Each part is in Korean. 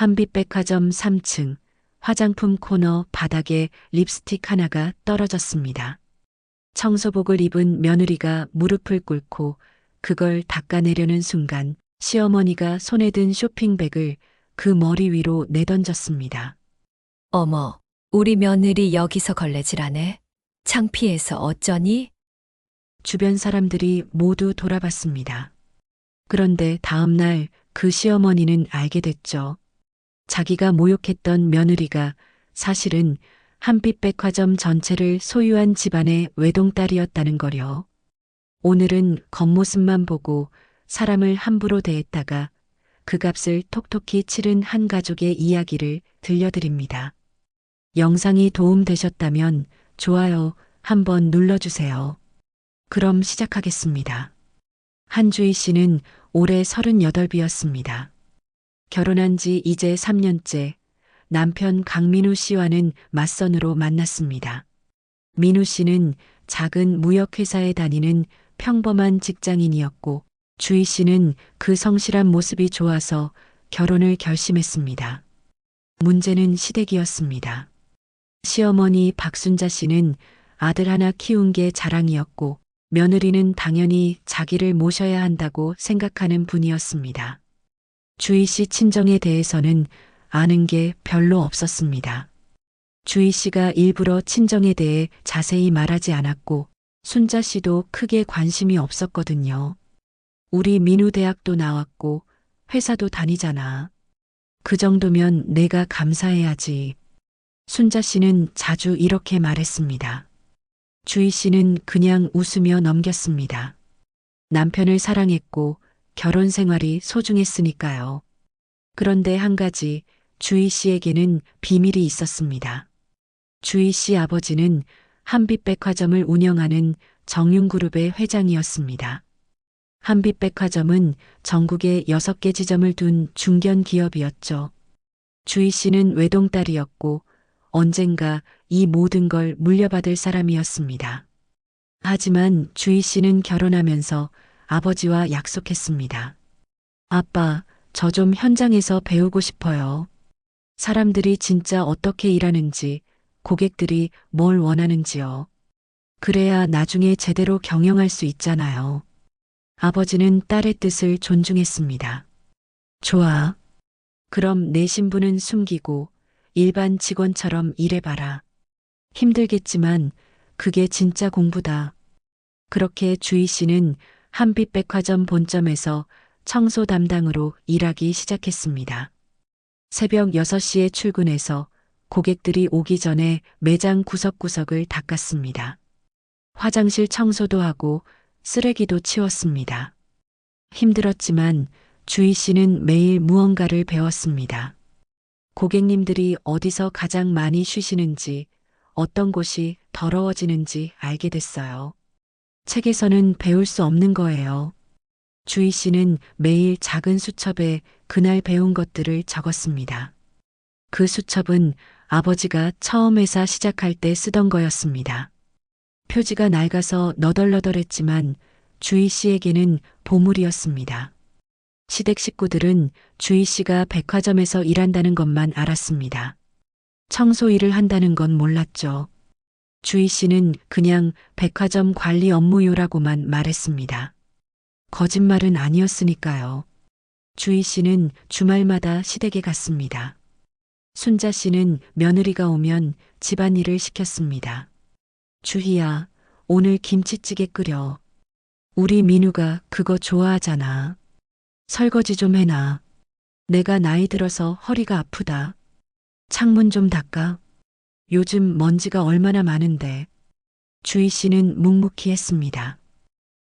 한빛백화점 3층 화장품 코너 바닥에 립스틱 하나가 떨어졌습니다. 청소복을 입은 며느리가 무릎을 꿇고 그걸 닦아내려는 순간 시어머니가 손에 든 쇼핑백을 그 머리 위로 내던졌습니다. 어머, 우리 며느리 여기서 걸레질하네. 창피해서 어쩌니? 주변 사람들이 모두 돌아봤습니다. 그런데 다음 날 그 시어머니는 알게 됐죠. 자기가 모욕했던 며느리가 사실은 한빛백화점 전체를 소유한 집안의 외동딸이었다는 거려. 오늘은 겉모습만 보고 사람을 함부로 대했다가 그 값을 톡톡히 치른 한 가족의 이야기를 들려드립니다. 영상이 도움되셨다면 좋아요 한번 눌러주세요. 그럼 시작하겠습니다. 한주희 씨는 올해 38이었습니다. 결혼한 지 이제 3년째 남편 강민우 씨와는 맞선으로 만났습니다. 민우 씨는 작은 무역회사에 다니는 평범한 직장인이었고 주희 씨는 그 성실한 모습이 좋아서 결혼을 결심했습니다. 문제는 시댁이었습니다. 시어머니 박순자 씨는 아들 하나 키운 게 자랑이었고 며느리는 당연히 자기를 모셔야 한다고 생각하는 분이었습니다. 주희 씨 친정에 대해서는 아는 게 별로 없었습니다. 주희 씨가 일부러 친정에 대해 자세히 말하지 않았고 순자 씨도 크게 관심이 없었거든요. 우리 민우 대학도 나왔고 회사도 다니잖아. 그 정도면 내가 감사해야지. 순자 씨는 자주 이렇게 말했습니다. 주희 씨는 그냥 웃으며 넘겼습니다. 남편을 사랑했고 결혼 생활이 소중했으니까요. 그런데 한 가지 주희 씨에게는 비밀이 있었습니다. 주희 씨 아버지는 한빛백화점을 운영하는 정윤그룹의 회장이었습니다. 한빛백화점은 전국에 6개 지점을 둔 중견 기업이었죠. 주희 씨는 외동딸이었고 언젠가 이 모든 걸 물려받을 사람이었습니다. 하지만 주희 씨는 결혼하면서 아버지와 약속했습니다. 아빠, 저 좀 현장에서 배우고 싶어요. 사람들이 진짜 어떻게 일하는지, 고객들이 뭘 원하는지요. 그래야 나중에 제대로 경영할 수 있잖아요. 아버지는 딸의 뜻을 존중했습니다. 좋아. 그럼 내 신분은 숨기고 일반 직원처럼 일해봐라. 힘들겠지만 그게 진짜 공부다. 그렇게 주희 씨는 한빛백화점 본점에서 청소 담당으로 일하기 시작했습니다. 새벽 6시에 출근해서 고객들이 오기 전에 매장 구석구석을 닦았습니다. 화장실 청소도 하고 쓰레기도 치웠습니다. 힘들었지만 주희 씨는 매일 무언가를 배웠습니다. 고객님들이 어디서 가장 많이 쉬시는지, 어떤 곳이 더러워지는지 알게 됐어요. 책에서는 배울 수 없는 거예요. 주희 씨는 매일 작은 수첩에 그날 배운 것들을 적었습니다. 그 수첩은 아버지가 처음 회사 시작할 때 쓰던 거였습니다. 표지가 낡아서 너덜너덜했지만 주희 씨에게는 보물이었습니다. 시댁 식구들은 주희 씨가 백화점에서 일한다는 것만 알았습니다. 청소 일을 한다는 건 몰랐죠. 주희 씨는 그냥 백화점 관리 업무요라고만 말했습니다. 거짓말은 아니었으니까요. 주희 씨는 주말마다 시댁에 갔습니다. 순자 씨는 며느리가 오면 집안일을 시켰습니다. 주희야, 오늘 김치찌개 끓여. 우리 민우가 그거 좋아하잖아. 설거지 좀 해놔. 내가 나이 들어서 허리가 아프다. 창문 좀 닦아. 요즘 먼지가 얼마나 많은데. 주희 씨는 묵묵히 했습니다.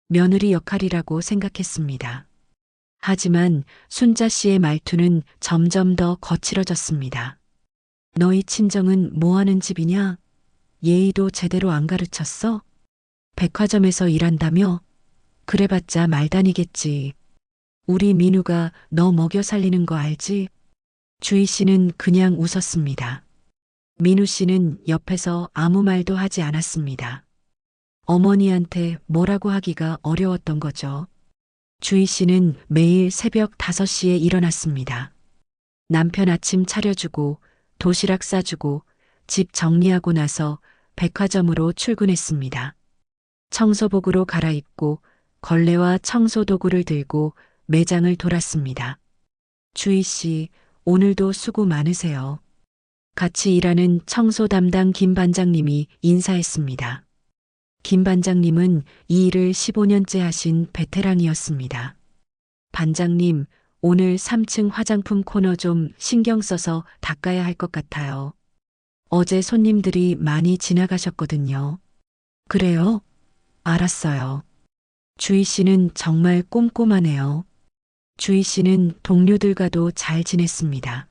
며느리 역할이라고 생각했습니다. 하지만 순자 씨의 말투는 점점 더 거칠어졌습니다. 너희 친정은 뭐 하는 집이냐? 예의도 제대로 안 가르쳤어? 백화점에서 일한다며? 그래봤자 말다니겠지. 우리 민우가 너 먹여 살리는 거 알지? 주희 씨는 그냥 웃었습니다. 민우 씨는 옆에서 아무 말도 하지 않았습니다. 어머니한테 뭐라고 하기가 어려웠던 거죠. 주희 씨는 매일 새벽 5시에 일어났습니다. 남편 아침 차려주고 도시락 싸주고 집 정리하고 나서 백화점으로 출근했습니다. 청소복으로 갈아입고 걸레와 청소 도구를 들고 매장을 돌았습니다. 주희 씨, 오늘도 수고 많으세요. 같이 일하는 청소 담당 김 반장님이 인사했습니다. 김 반장님은 이 일을 15년째 하신 베테랑이었습니다. 반장님, 오늘 3층 화장품 코너 좀 신경 써서 닦아야 할 것 같아요. 어제 손님들이 많이 지나가셨거든요. 그래요? 알았어요. 주희 씨는 정말 꼼꼼하네요. 주희 씨는 동료들과도 잘 지냈습니다.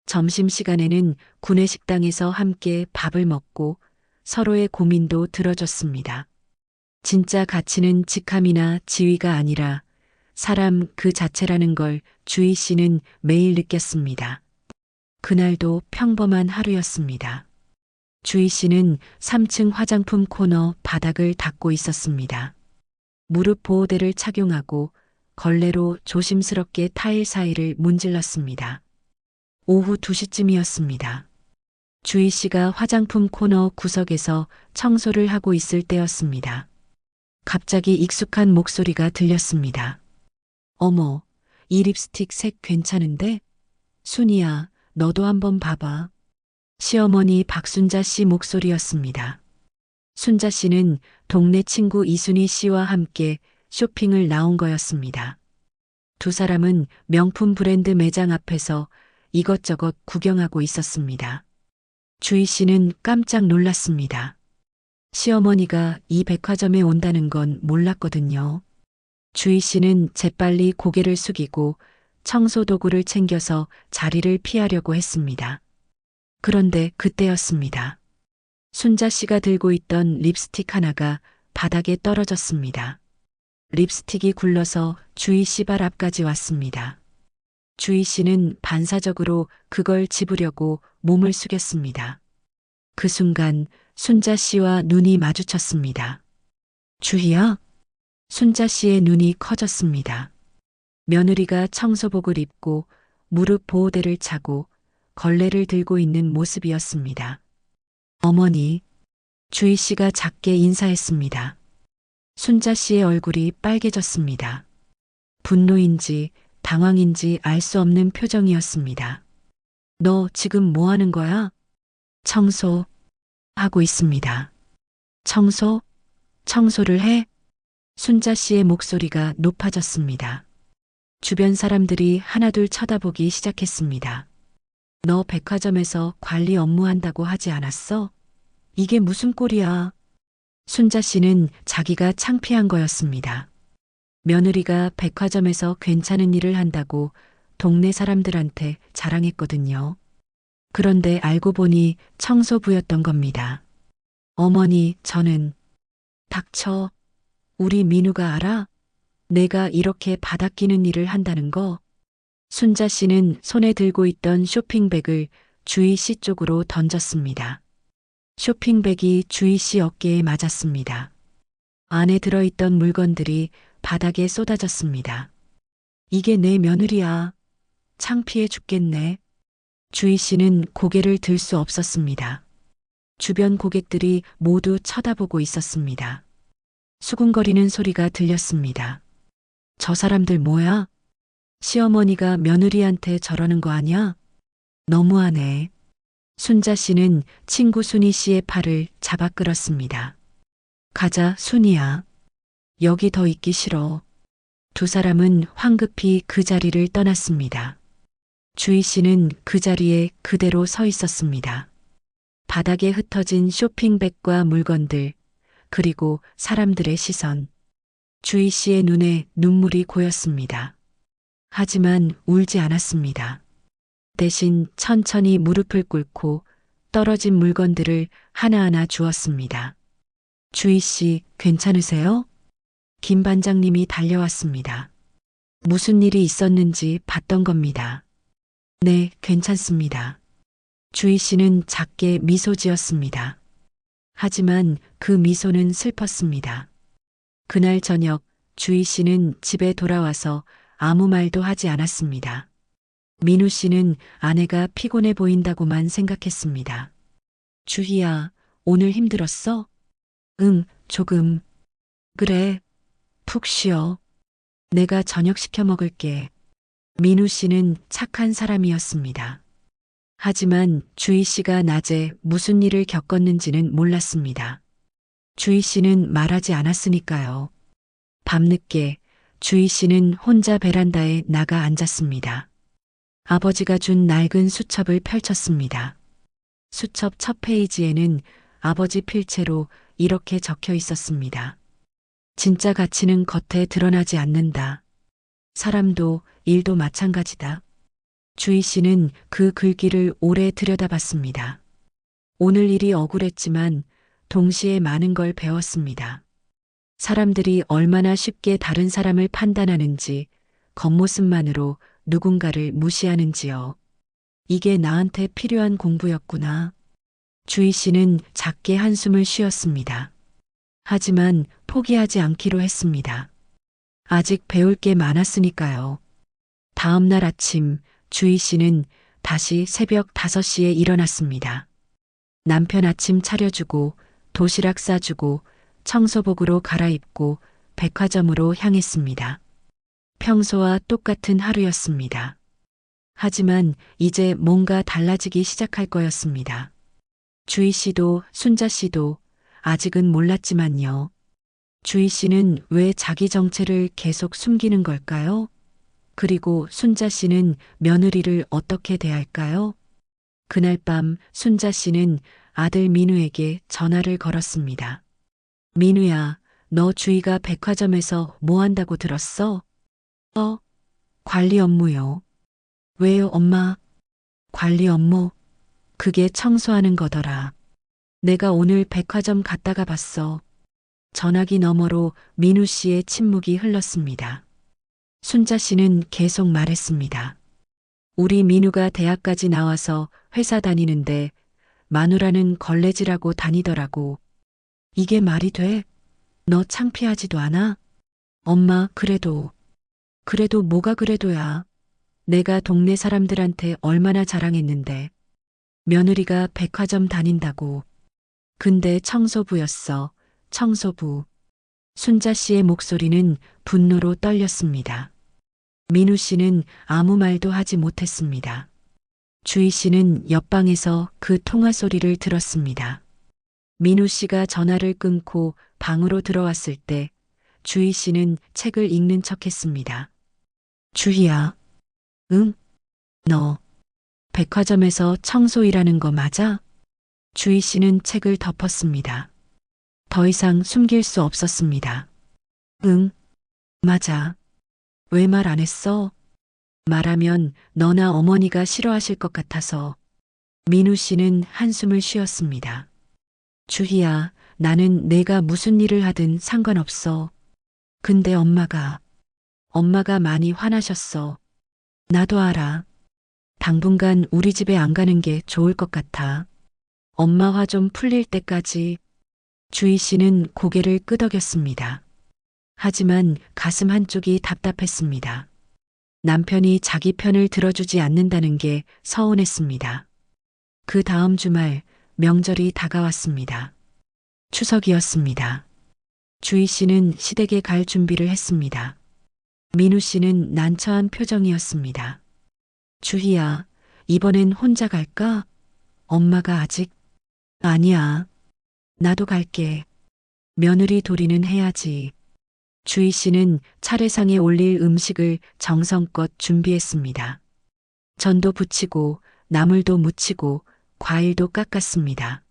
점심시간에는 구내식당에서 함께 밥을 먹고 서로의 고민도 들어줬습니다. 진짜 가치는 직함이나 지위가 아니라 사람 그 자체라는 걸 주희 씨는 매일 느꼈습니다. 그날도 평범한 하루였습니다. 주희 씨는 3층 화장품 코너 바닥을 닦고 있었습니다. 무릎 보호대를 착용하고 걸레로 조심스럽게 타일 사이를 문질렀습니다. 오후 2시쯤이었습니다. 주희 씨가 화장품 코너 구석에서 청소를 하고 있을 때였습니다. 갑자기 익숙한 목소리가 들렸습니다. 어머, 이 립스틱 색 괜찮은데? 순이야, 너도 한번 봐봐. 시어머니 박순자 씨 목소리였습니다. 순자 씨는 동네 친구 이순희 씨와 함께 쇼핑을 나온 거였습니다. 두 사람은 명품 브랜드 매장 앞에서 이것저것 구경하고 있었습니다. 주희 씨는 깜짝 놀랐습니다. 시어머니가 이 백화점에 온다는 건 몰랐거든요. 주희 씨는 재빨리 고개를 숙이고 청소 도구를 챙겨서 자리를 피하려고 했습니다. 그런데 그때였습니다. 순자 씨가 들고 있던 립스틱 하나가 바닥에 떨어졌습니다. 립스틱이 굴러서 주희 씨 발 앞까지 왔습니다. 주희 씨는 반사적으로 그걸 집으려고 몸을 숙였습니다. 그 순간 순자 씨와 눈이 마주쳤습니다. 주희야? 순자 씨의 눈이 커졌습니다. 며느리가 청소복을 입고 무릎 보호대를 차고 걸레를 들고 있는 모습이었습니다. 어머니, 주희 씨가 작게 인사했습니다. 순자 씨의 얼굴이 빨개졌습니다. 분노인지 당황인지 알 수 없는 표정이었습니다. 너 지금 뭐 하는 거야? 청소 하고 있습니다. 청소? 청소를 해? 순자 씨의 목소리가 높아졌습니다. 주변 사람들이 하나둘 쳐다보기 시작했습니다. 너 백화점에서 관리 업무 한다고 하지 않았어? 이게 무슨 꼴이야? 순자 씨는 자기가 창피한 거였습니다. 며느리가 백화점에서 괜찮은 일을 한다고 동네 사람들한테 자랑했거든요. 그런데 알고 보니 청소부였던 겁니다. 어머니, 저는 닥쳐. 우리 민우가 알아? 내가 이렇게 바닥기는 일을 한다는 거. 순자 씨는 손에 들고 있던 쇼핑백을 주희 씨 쪽으로 던졌습니다. 쇼핑백이 주희 씨 어깨에 맞았습니다. 안에 들어있던 물건들이 바닥에 쏟아졌습니다. 이게 내 며느리야. 창피해 죽겠네. 주희 씨는 고개를 들 수 없었습니다. 주변 고객들이 모두 쳐다보고 있었습니다. 수군거리는 소리가 들렸습니다. 저 사람들 뭐야? 시어머니가 며느리한테 저러는 거 아니야? 너무하네. 순자 씨는 친구 순희 씨의 팔을 잡아 끌었습니다. 가자, 순이야. 여기 더 있기 싫어. 두 사람은 황급히 그 자리를 떠났습니다. 주희 씨는 그 자리에 그대로 서 있었습니다. 바닥에 흩어진 쇼핑백과 물건들, 그리고 사람들의 시선. 주희 씨의 눈에 눈물이 고였습니다. 하지만 울지 않았습니다. 대신 천천히 무릎을 꿇고 떨어진 물건들을 하나하나 주었습니다. 주희 씨, 괜찮으세요? 김 반장님이 달려왔습니다. 무슨 일이 있었는지 봤던 겁니다. 네, 괜찮습니다. 주희 씨는 작게 미소 지었습니다. 하지만 그 미소는 슬펐습니다. 그날 저녁 주희 씨는 집에 돌아와서 아무 말도 하지 않았습니다. 민우 씨는 아내가 피곤해 보인다고만 생각했습니다. 주희야, 오늘 힘들었어? 응, 조금. 그래, 푹 쉬어. 내가 저녁 시켜 먹을게. 민우 씨는 착한 사람이었습니다. 하지만 주희 씨가 낮에 무슨 일을 겪었는지는 몰랐습니다. 주희 씨는 말하지 않았으니까요. 밤늦게 주희 씨는 혼자 베란다에 나가 앉았습니다. 아버지가 준 낡은 수첩을 펼쳤습니다. 수첩 첫 페이지에는 아버지 필체로 이렇게 적혀 있었습니다. 진짜 가치는 겉에 드러나지 않는다. 사람도 일도 마찬가지다. 주희 씨는 그 글귀를 오래 들여다봤습니다. 오늘 일이 억울했지만 동시에 많은 걸 배웠습니다. 사람들이 얼마나 쉽게 다른 사람을 판단하는지, 겉모습만으로 누군가를 무시하는지요. 이게 나한테 필요한 공부였구나. 주희 씨는 작게 한숨을 쉬었습니다. 하지만 포기하지 않기로 했습니다. 아직 배울 게 많았으니까요. 다음 날 아침 주희 씨는 다시 새벽 5시에 일어났습니다. 남편 아침 차려주고 도시락 싸주고 청소복으로 갈아입고 백화점으로 향했습니다. 평소와 똑같은 하루였습니다. 하지만 이제 뭔가 달라지기 시작할 거였습니다. 주희 씨도 순자 씨도 아직은 몰랐지만요. 주희 씨는 왜 자기 정체를 계속 숨기는 걸까요? 그리고 순자 씨는 며느리를 어떻게 대할까요? 그날 밤 순자 씨는 아들 민우에게 전화를 걸었습니다. 민우야, 너 주희가 백화점에서 뭐 한다고 들었어? 관리 업무요. 왜요, 엄마? 관리 업무? 그게 청소하는 거더라. 내가 오늘 백화점 갔다가 봤어. 전화기 너머로 민우 씨의 침묵이 흘렀습니다. 순자 씨는 계속 말했습니다. 우리 민우가 대학까지 나와서 회사 다니는데 마누라는 걸레질하고 다니더라고. 이게 말이 돼? 너 창피하지도 않아? 엄마, 그래도 뭐가 그래도야. 내가 동네 사람들한테 얼마나 자랑했는데. 며느리가 백화점 다닌다고. 근데 청소부였어. 청소부. 순자 씨의 목소리는 분노로 떨렸습니다. 민우 씨는 아무 말도 하지 못했습니다. 주희 씨는 옆방에서 그 통화 소리를 들었습니다. 민우 씨가 전화를 끊고 방으로 들어왔을 때 주희 씨는 책을 읽는 척 했습니다. 주희야. 응? 너 백화점에서 청소 일하는 거 맞아? 주희 씨는 책을 덮었습니다. 더 이상 숨길 수 없었습니다. 응, 맞아. 왜 말 안 했어? 말하면 너나 어머니가 싫어하실 것 같아서. 민우 씨는 한숨을 쉬었습니다. 주희야, 나는 내가 무슨 일을 하든 상관없어. 근데 엄마가 많이 화나셨어. 나도 알아. 당분간 우리 집에 안 가는 게 좋을 것 같아. 엄마 화 좀 풀릴 때까지. 주희 씨는 고개를 끄덕였습니다. 하지만 가슴 한쪽이 답답했습니다. 남편이 자기 편을 들어주지 않는다는 게 서운했습니다. 그 다음 주말 명절이 다가왔습니다. 추석이었습니다. 주희 씨는 시댁에 갈 준비를 했습니다. 민우 씨는 난처한 표정이었습니다. 주희야, 이번엔 혼자 갈까? 엄마가 아직. 아니야. 나도 갈게. 며느리 도리는 해야지. 주희 씨는 차례상에 올릴 음식을 정성껏 준비했습니다. 전도 부치고 나물도 무치고 과일도 깎았습니다.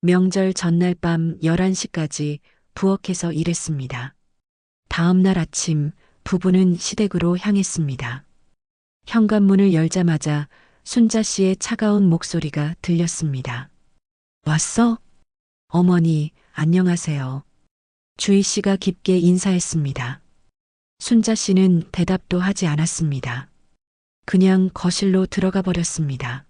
명절 전날 밤 11시까지 부엌에서 일했습니다. 다음 날 아침 부부는 시댁으로 향했습니다. 현관문을 열자마자 순자 씨의 차가운 목소리가 들렸습니다. 왔어? 어머니, 안녕하세요. 주희 씨가 깊게 인사했습니다. 순자 씨는 대답도 하지 않았습니다. 그냥 거실로 들어가 버렸습니다.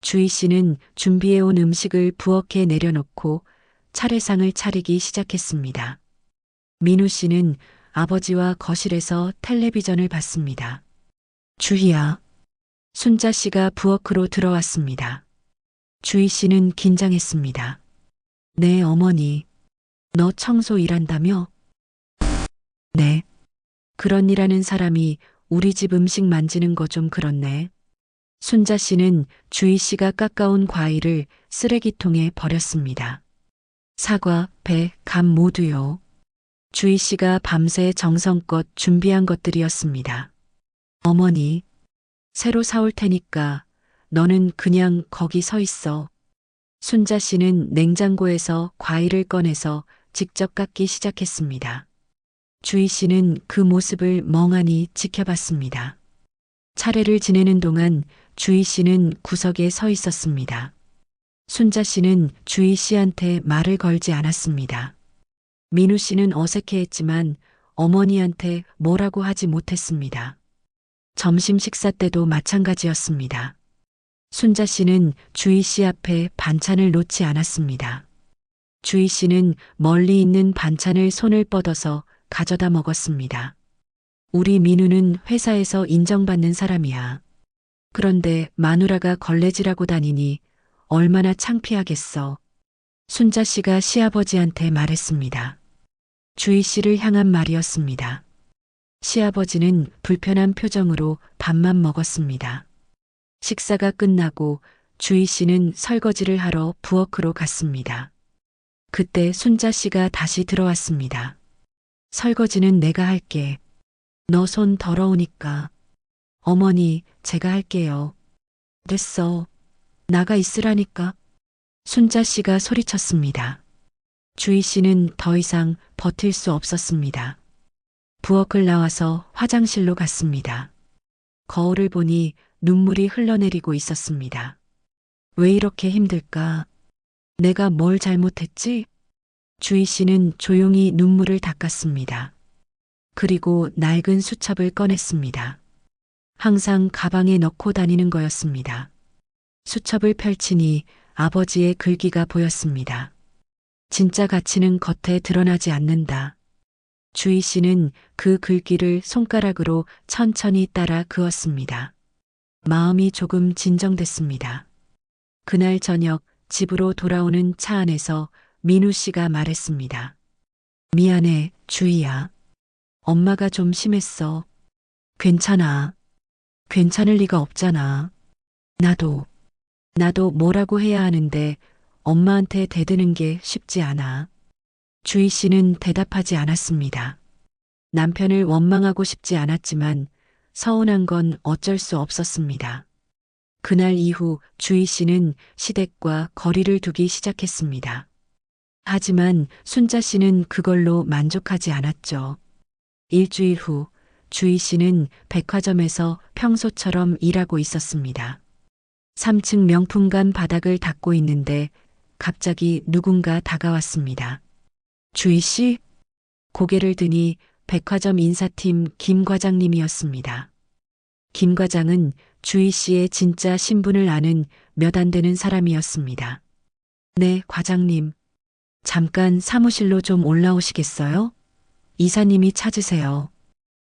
주희 씨는 준비해온 음식을 부엌에 내려놓고 차례상을 차리기 시작했습니다. 민우 씨는 아버지와 거실에서 텔레비전을 봤습니다. 주희야, 순자 씨가 부엌으로 들어왔습니다. 주희 씨는 긴장했습니다. 네, 어머니. 너 청소 일한다며? 네. 그런 일하는 사람이 우리 집 음식 만지는 거 좀 그렇네. 순자 씨는 주희 씨가 깎아온 과일을 쓰레기통에 버렸습니다. 사과, 배, 감 모두요. 주희 씨가 밤새 정성껏 준비한 것들이었습니다. 어머니, 새로 사올 테니까 너는 그냥 거기 서 있어. 순자 씨는 냉장고에서 과일을 꺼내서 직접 깎기 시작했습니다. 주희 씨는 그 모습을 멍하니 지켜봤습니다. 차례를 지내는 동안 주희 씨는 구석에 서 있었습니다. 순자 씨는 주희 씨한테 말을 걸지 않았습니다. 민우 씨는 어색해했지만 어머니한테 뭐라고 하지 못했습니다. 점심 식사 때도 마찬가지였습니다. 순자 씨는 주희 씨 앞에 반찬을 놓지 않았습니다. 주희 씨는 멀리 있는 반찬을 손을 뻗어서 가져다 먹었습니다. 우리 민우는 회사에서 인정받는 사람이야. 그런데 마누라가 걸레질하고 다니니 얼마나 창피하겠어. 순자 씨가 시아버지한테 말했습니다. 주희 씨를 향한 말이었습니다. 시아버지는 불편한 표정으로 밥만 먹었습니다. 식사가 끝나고 주희 씨는 설거지를 하러 부엌으로 갔습니다. 그때 순자 씨가 다시 들어왔습니다. 설거지는 내가 할게. 너 손 더러우니까. 어머니, 제가 할게요. 됐어. 나가 있으라니까. 순자 씨가 소리쳤습니다. 주희 씨는 더 이상 버틸 수 없었습니다. 부엌을 나와서 화장실로 갔습니다. 거울을 보니 눈물이 흘러내리고 있었습니다. 왜 이렇게 힘들까? 내가 뭘 잘못했지? 주희 씨는 조용히 눈물을 닦았습니다. 그리고 낡은 수첩을 꺼냈습니다. 항상 가방에 넣고 다니는 거였습니다. 수첩을 펼치니 아버지의 글귀가 보였습니다. 진짜 가치는 겉에 드러나지 않는다. 주희 씨는 그 글귀를 손가락으로 천천히 따라 그었습니다. 마음이 조금 진정됐습니다. 그날 저녁 집으로 돌아오는 차 안에서 민우 씨가 말했습니다. 미안해, 주희야. 엄마가 좀 심했어. 괜찮아. 괜찮을 리가 없잖아. 나도 뭐라고 해야 하는데 엄마한테 대드는 게 쉽지 않아. 주희 씨는 대답하지 않았습니다. 남편을 원망하고 싶지 않았지만 서운한 건 어쩔 수 없었습니다. 그날 이후 주희 씨는 시댁과 거리를 두기 시작했습니다. 하지만 순자 씨는 그걸로 만족하지 않았죠. 일주일 후 주희 씨는 백화점에서 평소처럼 일하고 있었습니다. 3층 명품관 바닥을 닦고 있는데 갑자기 누군가 다가왔습니다. 주희 씨? 고개를 드니 백화점 인사팀 김 과장님이었습니다. 김 과장은 주희 씨의 진짜 신분을 아는 몇 안 되는 사람이었습니다. 네, 과장님. 잠깐 사무실로 좀 올라오시겠어요? 이사님이 찾으세요.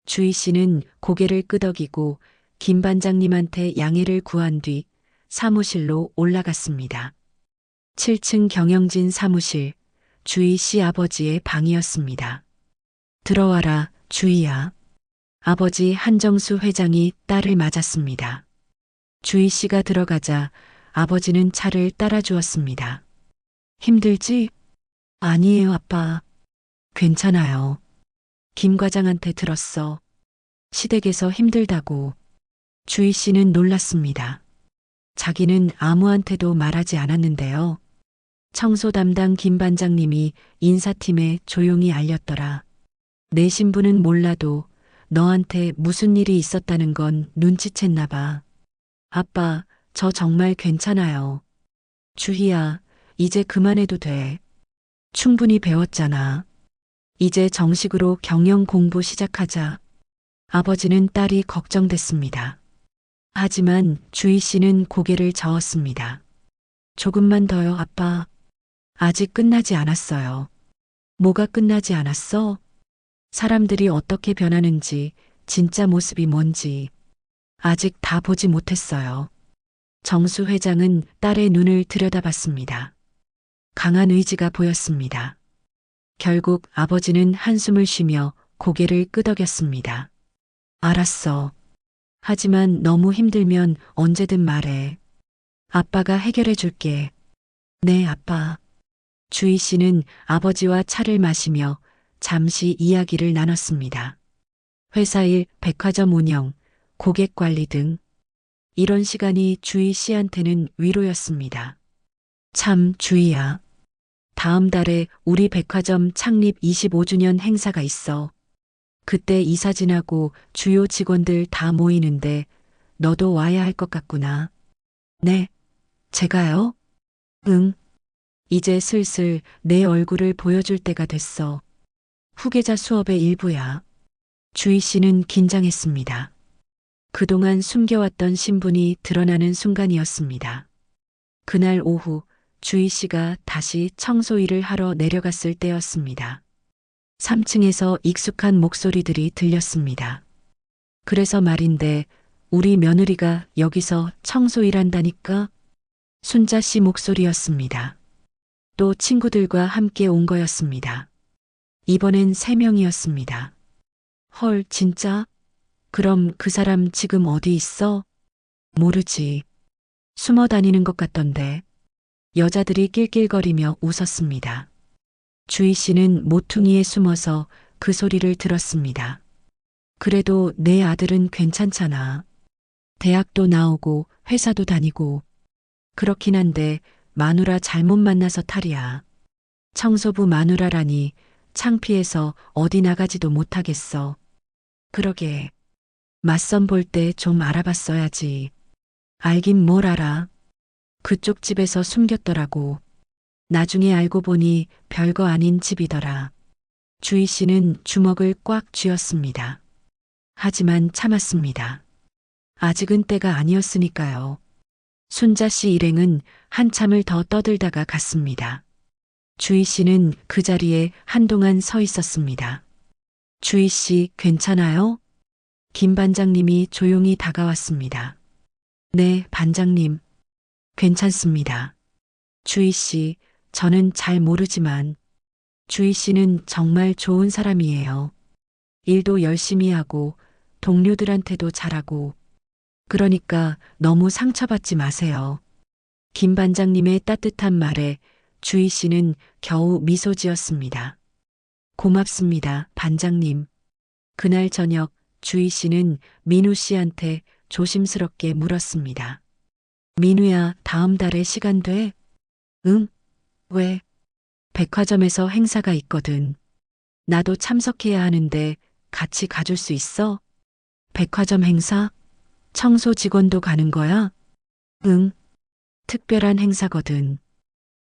주희 씨는 고개를 끄덕이고 김 반장님한테 양해를 구한 뒤 사무실로 올라갔습니다. 7층 경영진 사무실, 주희 씨 아버지의 방이었습니다. 들어와라, 주희야. 아버지 한정수 회장이 딸을 맞았습니다. 주희 씨가 들어가자 아버지는 차를 따라주었습니다. 힘들지? 아니에요, 아빠. 괜찮아요. 김 과장한테 들었어. 시댁에서 힘들다고. 주희 씨는 놀랐습니다. 자기는 아무한테도 말하지 않았는데요. 청소 담당 김 반장님이 인사팀에 조용히 알렸더라. 내 신분은 몰라도 너한테 무슨 일이 있었다는 건 눈치챘나 봐. 아빠, 저 정말 괜찮아요. 주희야, 이제 그만해도 돼. 충분히 배웠잖아. 이제 정식으로 경영 공부 시작하자. 아버지는 딸이 걱정됐습니다. 하지만 주희 씨는 고개를 저었습니다. 조금만 더요, 아빠. 아직 끝나지 않았어요. 뭐가 끝나지 않았어? 사람들이 어떻게 변하는지, 진짜 모습이 뭔지. 아직 다 보지 못했어요. 정수 회장은 딸의 눈을 들여다봤습니다. 강한 의지가 보였습니다. 결국 아버지는 한숨을 쉬며 고개를 끄덕였습니다. 알았어. 하지만 너무 힘들면 언제든 말해. 아빠가 해결해 줄게. 네, 아빠. 주희 씨는 아버지와 차를 마시며 잠시 이야기를 나눴습니다. 회사 일, 백화점 운영, 고객 관리 등 이런 시간이 주희 씨한테는 위로였습니다. 참, 주희야. 다음 달에 우리 백화점 창립 25주년 행사가 있어. 그때 이사진하고 주요 직원들 다 모이는데 너도 와야 할 것 같구나. 네, 제가요? 응. 이제 슬슬 내 얼굴을 보여줄 때가 됐어. 후계자 수업의 일부야. 주희 씨는 긴장했습니다. 그동안 숨겨왔던 신분이 드러나는 순간이었습니다. 그날 오후 주희 씨가 다시 청소 일을 하러 내려갔을 때였습니다. 3층에서 익숙한 목소리들이 들렸습니다. 그래서 말인데 우리 며느리가 여기서 청소 일한다니까? 순자 씨 목소리였습니다. 또 친구들과 함께 온 거였습니다. 이번엔 3명이었습니다. 헐, 진짜? 그럼 그 사람 지금 어디 있어? 모르지. 숨어 다니는 것 같던데. 여자들이 낄낄거리며 웃었습니다. 주희 씨는 모퉁이에 숨어서 그 소리를 들었습니다. 그래도 내 아들은 괜찮잖아. 대학도 나오고 회사도 다니고. 그렇긴 한데 마누라 잘못 만나서 탈이야. 청소부 마누라라니 창피해서 어디 나가지도 못하겠어. 그러게. 맞선 볼 때 좀 알아봤어야지. 알긴 뭘 알아. 그쪽 집에서 숨겼더라고. 나중에 알고 보니 별거 아닌 집이더라. 주희 씨는 주먹을 꽉 쥐었습니다. 하지만 참았습니다. 아직은 때가 아니었으니까요. 순자 씨 일행은 한참을 더 떠들다가 갔습니다. 주희 씨는 그 자리에 한동안 서 있었습니다. 주희 씨, 괜찮아요? 김 반장님이 조용히 다가왔습니다. 네, 반장님. 괜찮습니다. 주희 씨, 저는 잘 모르지만 주희 씨는 정말 좋은 사람이에요. 일도 열심히 하고 동료들한테도 잘하고 그러니까 너무 상처받지 마세요. 김 반장님의 따뜻한 말에 주희 씨는 겨우 미소 지었습니다. 고맙습니다, 반장님. 그날 저녁 주희 씨는 민우 씨한테 조심스럽게 물었습니다. 민우야, 다음 달에 시간 돼? 응? 왜? 백화점에서 행사가 있거든. 나도 참석해야 하는데 같이 가줄 수 있어? 백화점 행사? 청소 직원도 가는 거야? 응. 특별한 행사거든.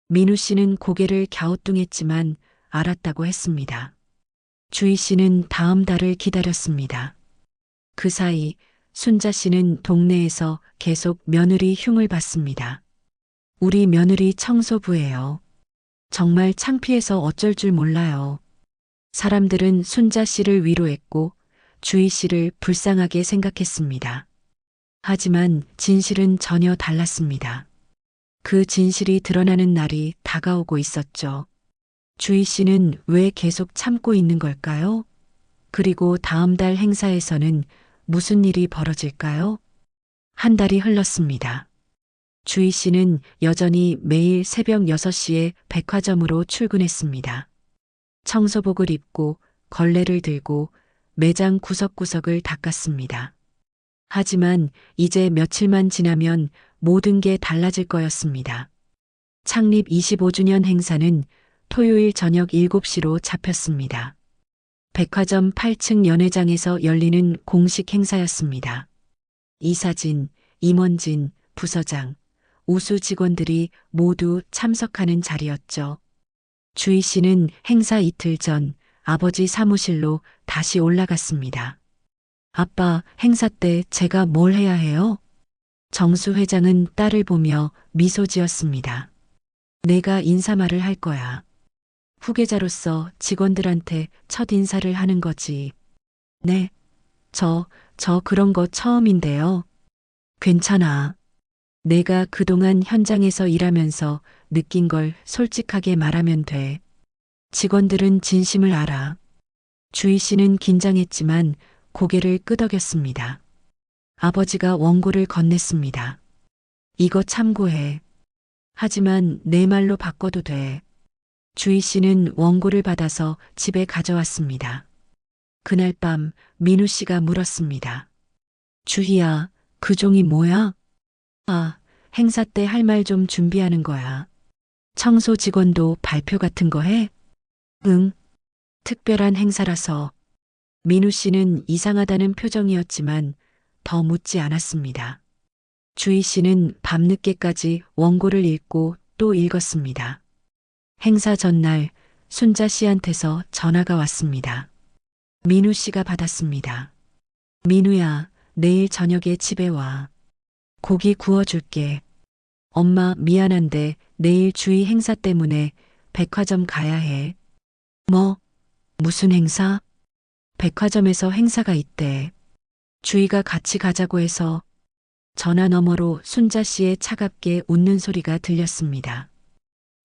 민우 씨는 고개를 갸우뚱했지만 알았다고 했습니다. 주희 씨는 다음 달을 기다렸습니다. 그 사이 순자 씨는 동네에서 계속 며느리 흉을 봤습니다. 우리 며느리 청소부예요. 정말 창피해서 어쩔 줄 몰라요. 사람들은 순자 씨를 위로했고 주희 씨를 불쌍하게 생각했습니다. 하지만 진실은 전혀 달랐습니다. 그 진실이 드러나는 날이 다가오고 있었죠. 주희 씨는 왜 계속 참고 있는 걸까요? 그리고 다음 달 행사에서는 무슨 일이 벌어질까요? 한 달이 흘렀습니다. 주희 씨는 여전히 매일 새벽 6시에 백화점으로 출근했습니다. 청소복을 입고 걸레를 들고 매장 구석구석을 닦았습니다. 하지만 이제 며칠만 지나면 모든 게 달라질 거였습니다. 창립 25주년 행사는 토요일 저녁 7시로 잡혔습니다. 백화점 8층 연회장에서 열리는 공식 행사였습니다. 이사진, 임원진, 부서장, 우수 직원들이 모두 참석하는 자리였죠. 주희 씨는 행사 이틀 전 아버지 사무실로 다시 올라갔습니다. 아빠, 행사 때 제가 뭘 해야 해요? 정수 회장은 딸을 보며 미소 지었습니다. 내가 인사말을 할 거야. 후계자로서 직원들한테 첫 인사를 하는 거지. 네, 저 그런 거 처음인데요. 괜찮아. 내가 그동안 현장에서 일하면서 느낀 걸 솔직하게 말하면 돼. 직원들은 진심을 알아. 주희 씨는 긴장했지만 고개를 끄덕였습니다. 아버지가 원고를 건넸습니다. 이거 참고해. 하지만 내 말로 바꿔도 돼. 주희 씨는 원고를 받아서 집에 가져왔습니다. 그날 밤 민우 씨가 물었습니다. 주희야, 그 종이 뭐야? 아, 행사 때 할 말 좀 준비하는 거야. 청소 직원도 발표 같은 거 해? 응. 특별한 행사라서. 민우 씨는 이상하다는 표정이었지만 더 묻지 않았습니다. 주희 씨는 밤늦게까지 원고를 읽고 또 읽었습니다. 행사 전날 순자 씨한테서 전화가 왔습니다. 민우 씨가 받았습니다. 민우야, 내일 저녁에 집에 와. 고기 구워줄게. 엄마 미안한데 내일 주희 행사 때문에 백화점 가야 해. 뭐? 무슨 행사? 백화점에서 행사가 있대. 주희가 같이 가자고 해서. 전화 너머로 순자 씨의 차갑게 웃는 소리가 들렸습니다.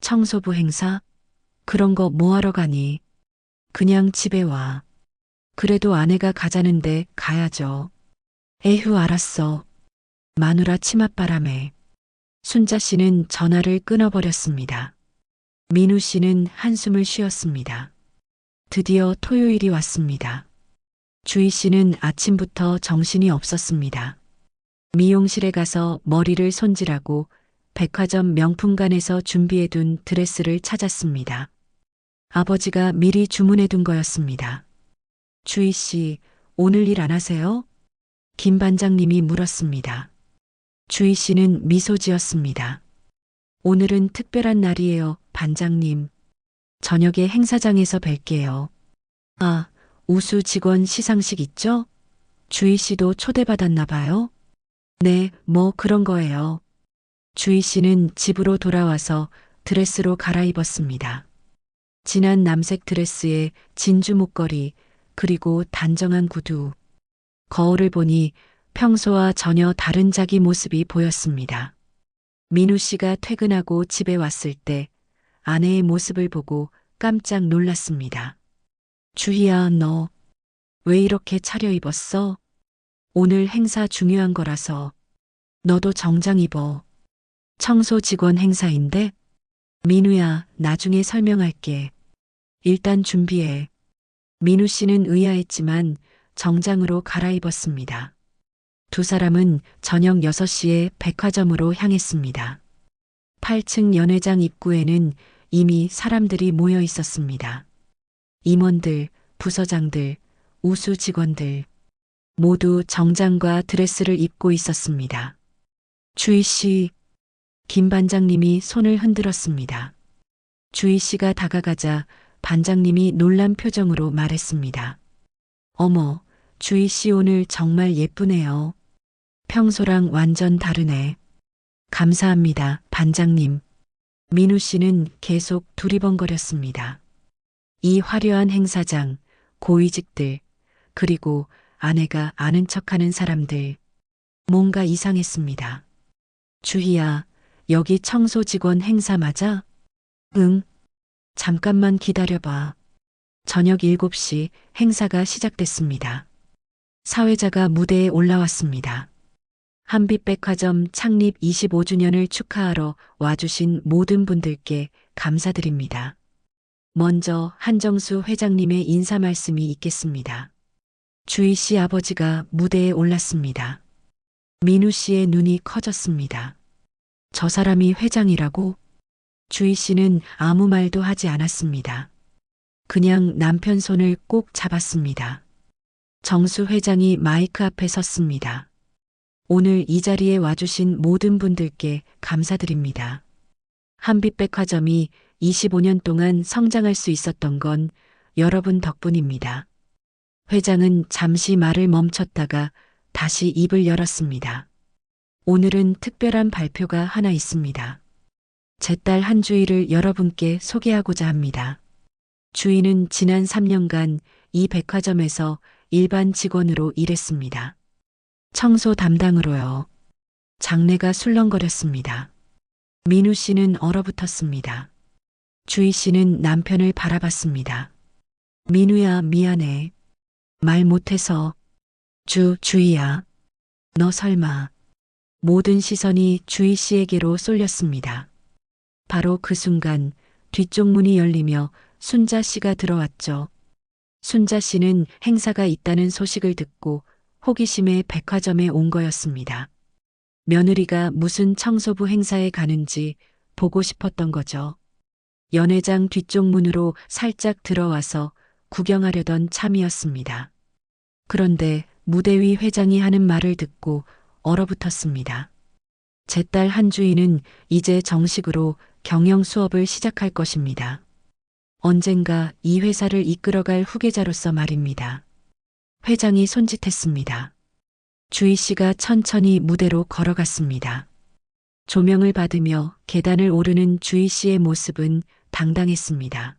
청소부 행사? 그런 거 뭐하러 가니? 그냥 집에 와. 그래도 아내가 가자는데 가야죠. 에휴, 알았어. 마누라 치맛바람에. 순자 씨는 전화를 끊어버렸습니다. 민우 씨는 한숨을 쉬었습니다. 드디어 토요일이 왔습니다. 주희 씨는 아침부터 정신이 없었습니다. 미용실에 가서 머리를 손질하고 백화점 명품관에서 준비해둔 드레스를 찾았습니다. 아버지가 미리 주문해둔 거였습니다. 주희 씨, 오늘 일 안 하세요? 김 반장님이 물었습니다. 주희 씨는 미소 지었습니다. 오늘은 특별한 날이에요, 반장님. 저녁에 행사장에서 뵐게요. 아, 우수 직원 시상식 있죠? 주희 씨도 초대받았나 봐요? 네, 뭐 그런 거예요. 주희 씨는 집으로 돌아와서 드레스로 갈아입었습니다. 진한 남색 드레스에 진주 목걸이, 그리고 단정한 구두. 거울을 보니 평소와 전혀 다른 자기 모습이 보였습니다. 민우 씨가 퇴근하고 집에 왔을 때 아내의 모습을 보고 깜짝 놀랐습니다. 주희야, 너 왜 이렇게 차려입었어? 오늘 행사 중요한 거라서. 너도 정장 입어. 청소 직원 행사인데? 민우야, 나중에 설명할게. 일단 준비해. 민우 씨는 의아했지만 정장으로 갈아입었습니다. 두 사람은 저녁 6시에 백화점으로 향했습니다. 8층 연회장 입구에는 이미 사람들이 모여 있었습니다. 임원들, 부서장들, 우수 직원들 모두 정장과 드레스를 입고 있었습니다. 주희 씨, 김 반장님이 손을 흔들었습니다. 주희 씨가 다가가자 반장님이 놀란 표정으로 말했습니다. 어머, 주희 씨 오늘 정말 예쁘네요. 평소랑 완전 다르네. 감사합니다, 반장님. 민우 씨는 계속 두리번거렸습니다. 이 화려한 행사장, 고위직들, 그리고 아내가 아는 척하는 사람들. 뭔가 이상했습니다. 주희야, 여기 청소 직원 행사 맞아? 응. 잠깐만 기다려봐. 저녁 7시 행사가 시작됐습니다. 사회자가 무대에 올라왔습니다. 한빛백화점 창립 25주년을 축하하러 와주신 모든 분들께 감사드립니다. 먼저 한정수 회장님의 인사 말씀이 있겠습니다. 주희 씨 아버지가 무대에 올랐습니다. 민우 씨의 눈이 커졌습니다. 저 사람이 회장이라고? 주희 씨는 아무 말도 하지 않았습니다. 그냥 남편 손을 꼭 잡았습니다. 정수 회장이 마이크 앞에 섰습니다. 오늘 이 자리에 와주신 모든 분들께 감사드립니다. 한빛백화점이 25년 동안 성장할 수 있었던 건 여러분 덕분입니다. 회장은 잠시 말을 멈췄다가 다시 입을 열었습니다. 오늘은 특별한 발표가 하나 있습니다. 제 딸 한주희를 여러분께 소개하고자 합니다. 주희는 지난 3년간 이 백화점에서 일반 직원으로 일했습니다. 청소 담당으로요. 장내가 술렁거렸습니다. 민우 씨는 얼어붙었습니다. 주희 씨는 남편을 바라봤습니다. 민우야, 미안해. 말 못해서. 주희야. 너 설마. 모든 시선이 주희 씨에게로 쏠렸습니다. 바로 그 순간 뒤쪽 문이 열리며 순자 씨가 들어왔죠. 순자 씨는 행사가 있다는 소식을 듣고 호기심에 백화점에 온 거였습니다. 며느리가 무슨 청소부 행사에 가는지 보고 싶었던 거죠. 연회장 뒤쪽 문으로 살짝 들어와서 구경하려던 참이었습니다. 그런데 무대위 회장이 하는 말을 듣고 얼어붙었습니다. 제 딸 한주희는 이제 정식으로 경영 수업을 시작할 것입니다. 언젠가 이 회사를 이끌어갈 후계자로서 말입니다. 회장이 손짓했습니다. 주희 씨가 천천히 무대로 걸어갔습니다. 조명을 받으며 계단을 오르는 주희 씨의 모습은 당당했습니다.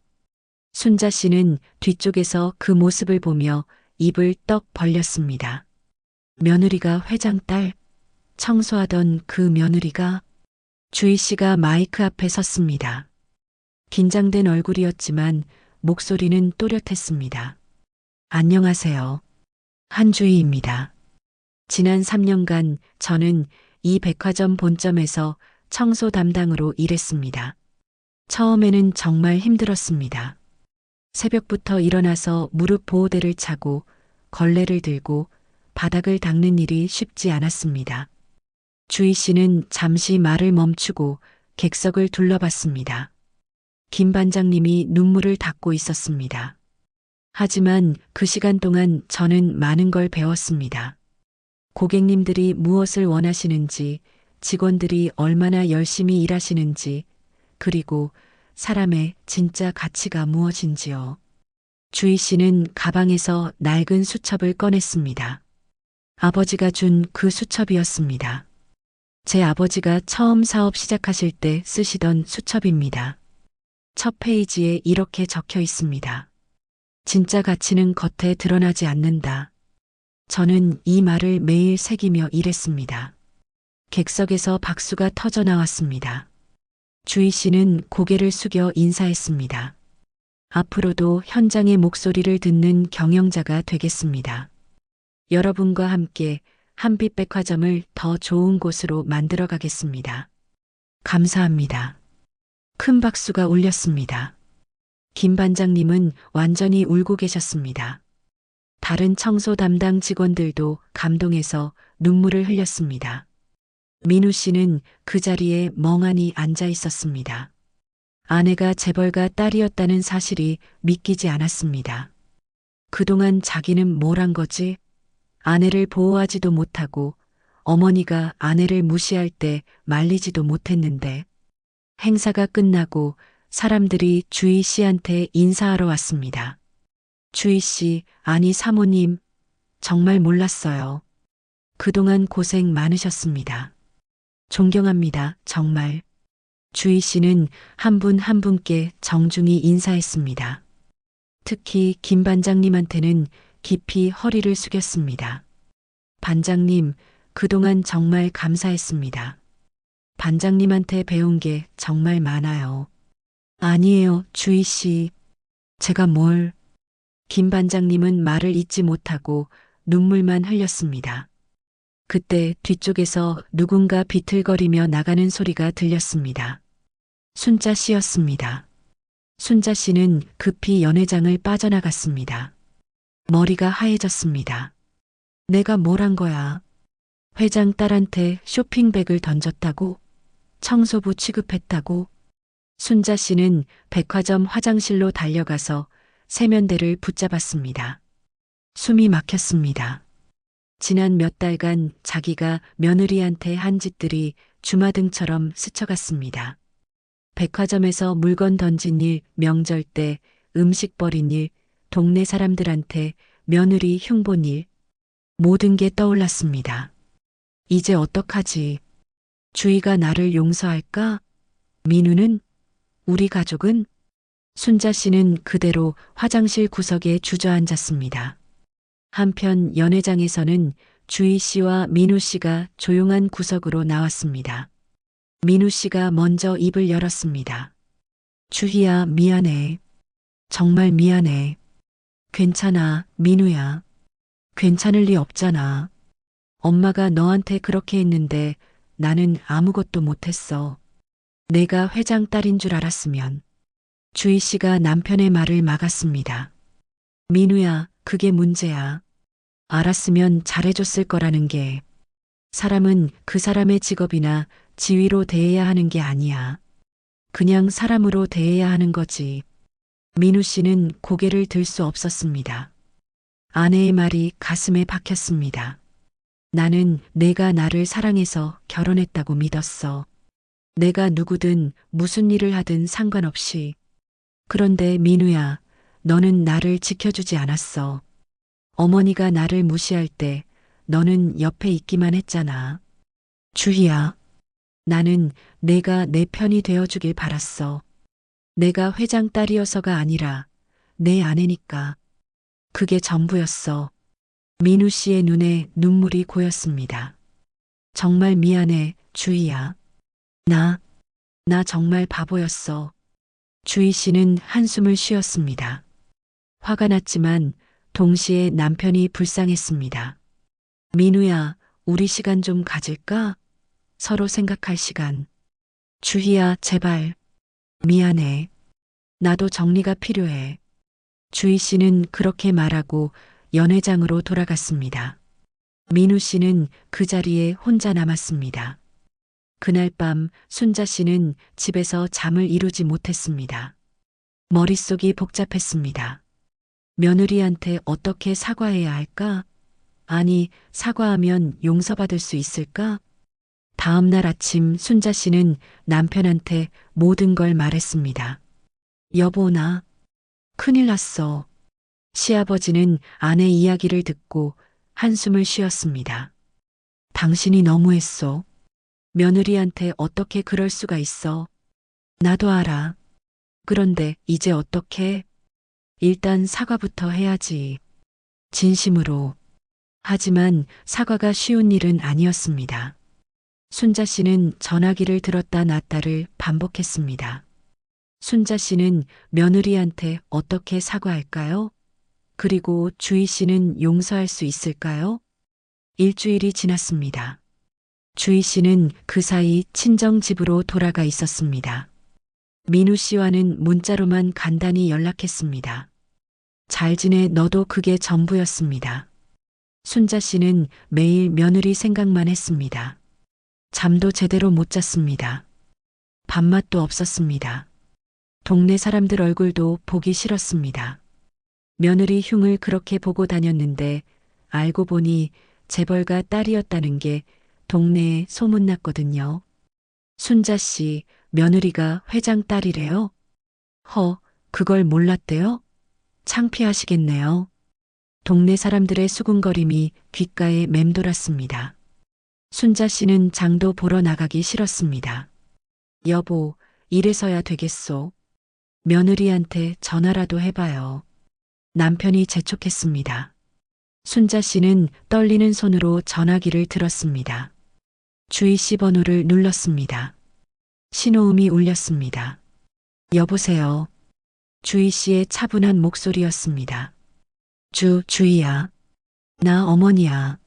순자 씨는 뒤쪽에서 그 모습을 보며 입을 떡 벌렸습니다. 며느리가 회장 딸, 청소하던 그 며느리가. 주희 씨가 마이크 앞에 섰습니다. 긴장된 얼굴이었지만 목소리는 또렷했습니다. 안녕하세요. 한주희입니다. 지난 3년간 저는 이 백화점 본점에서 청소 담당으로 일했습니다. 처음에는 정말 힘들었습니다. 새벽부터 일어나서 무릎 보호대를 차고 걸레를 들고 바닥을 닦는 일이 쉽지 않았습니다. 주희 씨는 잠시 말을 멈추고 객석을 둘러봤습니다. 김 반장님이 눈물을 닦고 있었습니다. 하지만 그 시간 동안 저는 많은 걸 배웠습니다. 고객님들이 무엇을 원하시는지, 직원들이 얼마나 열심히 일하시는지, 그리고 사람의 진짜 가치가 무엇인지요. 주희 씨는 가방에서 낡은 수첩을 꺼냈습니다. 아버지가 준 그 수첩이었습니다. 제 아버지가 처음 사업 시작하실 때 쓰시던 수첩입니다. 첫 페이지에 이렇게 적혀 있습니다. 진짜 가치는 겉에 드러나지 않는다. 저는 이 말을 매일 새기며 일했습니다. 객석에서 박수가 터져 나왔습니다. 주희 씨는 고개를 숙여 인사했습니다. 앞으로도 현장의 목소리를 듣는 경영자가 되겠습니다. 여러분과 함께 한빛백화점을 더 좋은 곳으로 만들어 가겠습니다. 감사합니다. 큰 박수가 울렸습니다. 김 반장님은 완전히 울고 계셨습니다. 다른 청소 담당 직원들도 감동해서 눈물을 흘렸습니다. 민우 씨는 그 자리에 멍하니 앉아 있었습니다. 아내가 재벌가 딸이었다는 사실이 믿기지 않았습니다. 그동안 자기는 뭘 한 거지? 아내를 보호하지도 못하고 어머니가 아내를 무시할 때 말리지도 못했는데. 행사가 끝나고 사람들이 주희 씨한테 인사하러 왔습니다. 주희 씨, 아니 사모님, 정말 몰랐어요. 그동안 고생 많으셨습니다. 존경합니다, 정말. 주희 씨는 한 분 한 분께 정중히 인사했습니다. 특히 김 반장님한테는 깊이 허리를 숙였습니다. 반장님, 그동안 정말 감사했습니다. 반장님한테 배운 게 정말 많아요. 아니에요, 주희 씨. 제가 뭘. 김 반장님은 말을 잇지 못하고 눈물만 흘렸습니다. 그때 뒤쪽에서 누군가 비틀거리며 나가는 소리가 들렸습니다. 순자 씨였습니다. 순자 씨는 급히 연회장을 빠져나갔습니다. 머리가 하얘졌습니다. 내가 뭘 한 거야? 회장 딸한테 쇼핑백을 던졌다고? 청소부 취급했다고? 순자 씨는 백화점 화장실로 달려가서 세면대를 붙잡았습니다. 숨이 막혔습니다. 지난 몇 달간 자기가 며느리한테 한 짓들이 주마등처럼 스쳐갔습니다. 백화점에서 물건 던진 일, 명절 때 음식 버린 일, 동네 사람들한테 며느리 흉본 일, 모든 게 떠올랐습니다. 이제 어떡하지? 주희가 나를 용서할까? 민우는? 우리 가족은? 순자 씨는 그대로 화장실 구석에 주저앉았습니다. 한편 연회장에서는 주희 씨와 민우 씨가 조용한 구석으로 나왔습니다. 민우 씨가 먼저 입을 열었습니다. 주희야, 미안해. 정말 미안해. 괜찮아, 민우야. 괜찮을 리 없잖아. 엄마가 너한테 그렇게 했는데 나는 아무것도 못했어. 내가 회장 딸인 줄 알았으면. 주희 씨가 남편의 말을 막았습니다. 민우야, 그게 문제야. 알았으면 잘해줬을 거라는 게. 사람은 그 사람의 직업이나 지위로 대해야 하는 게 아니야. 그냥 사람으로 대해야 하는 거지. 민우 씨는 고개를 들 수 없었습니다. 아내의 말이 가슴에 박혔습니다. 나는 내가 나를 사랑해서 결혼했다고 믿었어. 내가 누구든 무슨 일을 하든 상관없이. 그런데 민우야, 너는 나를 지켜주지 않았어. 어머니가 나를 무시할 때 너는 옆에 있기만 했잖아. 주희야, 나는 내가 내 편이 되어주길 바랐어. 내가 회장 딸이어서가 아니라 내 아내니까. 그게 전부였어. 민우 씨의 눈에 눈물이 고였습니다. 정말 미안해, 주희야. 나 정말 바보였어. 주희 씨는 한숨을 쉬었습니다. 화가 났지만 동시에 남편이 불쌍했습니다. 민우야, 우리 시간 좀 가질까? 서로 생각할 시간. 주희야, 제발. 미안해. 나도 정리가 필요해. 주희 씨는 그렇게 말하고 연회장으로 돌아갔습니다. 민우 씨는 그 자리에 혼자 남았습니다. 그날 밤 순자 씨는 집에서 잠을 이루지 못했습니다. 머릿속이 복잡했습니다. 며느리한테 어떻게 사과해야 할까? 아니, 사과하면 용서받을 수 있을까? 다음 날 아침 순자 씨는 남편한테 모든 걸 말했습니다. 여보, 나 큰일 났어. 시아버지는 아내 이야기를 듣고 한숨을 쉬었습니다. 당신이 너무했어. 며느리한테 어떻게 그럴 수가 있어. 나도 알아. 그런데 이제 어떻게? 일단 사과부터 해야지. 진심으로. 하지만 사과가 쉬운 일은 아니었습니다. 순자 씨는 전화기를 들었다 놨다를 반복했습니다. 순자 씨는 며느리한테 어떻게 사과할까요? 그리고 주희 씨는 용서할 수 있을까요? 일주일이 지났습니다. 주희 씨는 그 사이 친정 집으로 돌아가 있었습니다. 민우 씨와는 문자로만 간단히 연락했습니다. 잘 지내, 너도, 그게 전부였습니다. 순자 씨는 매일 며느리 생각만 했습니다. 잠도 제대로 못 잤습니다. 밥맛도 없었습니다. 동네 사람들 얼굴도 보기 싫었습니다. 며느리 흉을 그렇게 보고 다녔는데 알고 보니 재벌가 딸이었다는 게 동네에 소문났거든요. 순자 씨, 며느리가 회장 딸이래요? 그걸 몰랐대요? 창피하시겠네요. 동네 사람들의 수군거림이 귓가에 맴돌았습니다. 순자 씨는 장도 보러 나가기 싫었습니다. 여보, 이래서야 되겠소. 며느리한테 전화라도 해봐요. 남편이 재촉했습니다. 순자 씨는 떨리는 손으로 전화기를 들었습니다. 주희 씨 번호를 눌렀습니다. 신호음이 울렸습니다. 여보세요. 주희 씨의 차분한 목소리였습니다. 주희야. 나 어머니야.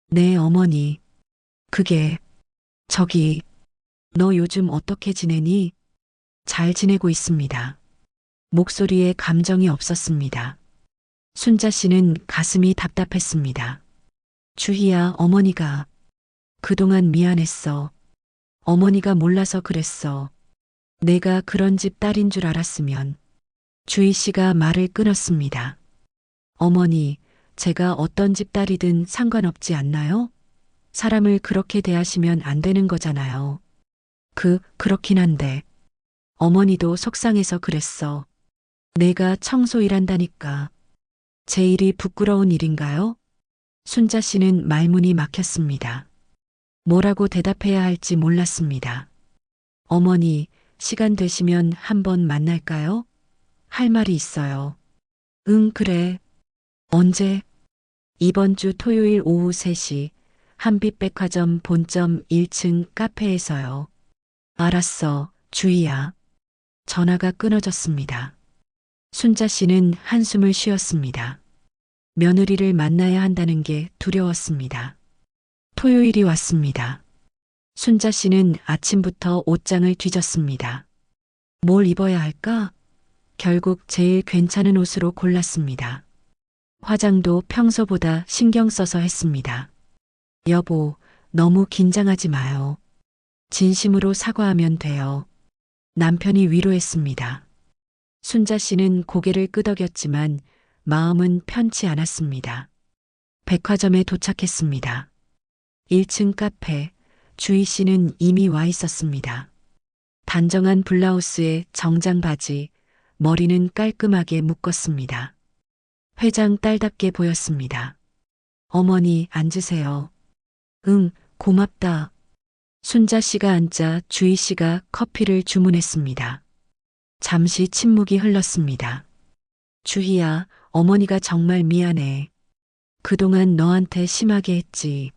네, 어머니. 그게, 저기, 너 요즘 어떻게 지내니? 잘 지내고 있습니다. 목소리에 감정이 없었습니다. 순자 씨는 가슴이 답답했습니다. 주희야, 어머니가 그동안 미안했어. 어머니가 몰라서 그랬어. 내가 그런 집 딸인 줄 알았으면. 주희 씨가 말을 끊었습니다. 어머니, 제가 어떤 집 딸이든 상관없지 않나요? 사람을 그렇게 대하시면 안 되는 거잖아요. 그렇긴 한데. 어머니도 속상해서 그랬어. 내가 청소 일한다니까. 제 일이 부끄러운 일인가요? 순자 씨는 말문이 막혔습니다. 뭐라고 대답해야 할지 몰랐습니다. 어머니, 시간 되시면 한번 만날까요? 할 말이 있어요. 응, 그래. 언제? 이번 주 토요일 오후 3시 한빛백화점 본점 1층 카페에서요. 알았어, 주희야. 전화가 끊어졌습니다. 순자 씨는 한숨을 쉬었습니다. 며느리를 만나야 한다는 게 두려웠습니다. 토요일이 왔습니다. 순자 씨는 아침부터 옷장을 뒤졌습니다. 뭘 입어야 할까? 결국 제일 괜찮은 옷으로 골랐습니다. 화장도 평소보다 신경 써서 했습니다. 여보, 너무 긴장하지 마요. 진심으로 사과하면 돼요. 남편이 위로했습니다. 순자 씨는 고개를 끄덕였지만 마음은 편치 않았습니다. 백화점에 도착했습니다. 1층 카페, 주희 씨는 이미 와 있었습니다. 단정한 블라우스에 정장 바지, 머리는 깔끔하게 묶었습니다. 회장 딸답게 보였습니다. 어머니, 앉으세요. 응, 고맙다. 순자 씨가 앉자 주희 씨가 커피를 주문했습니다. 잠시 침묵이 흘렀습니다. 주희야, 어머니가 정말 미안해. 그동안 너한테 심하게 했지.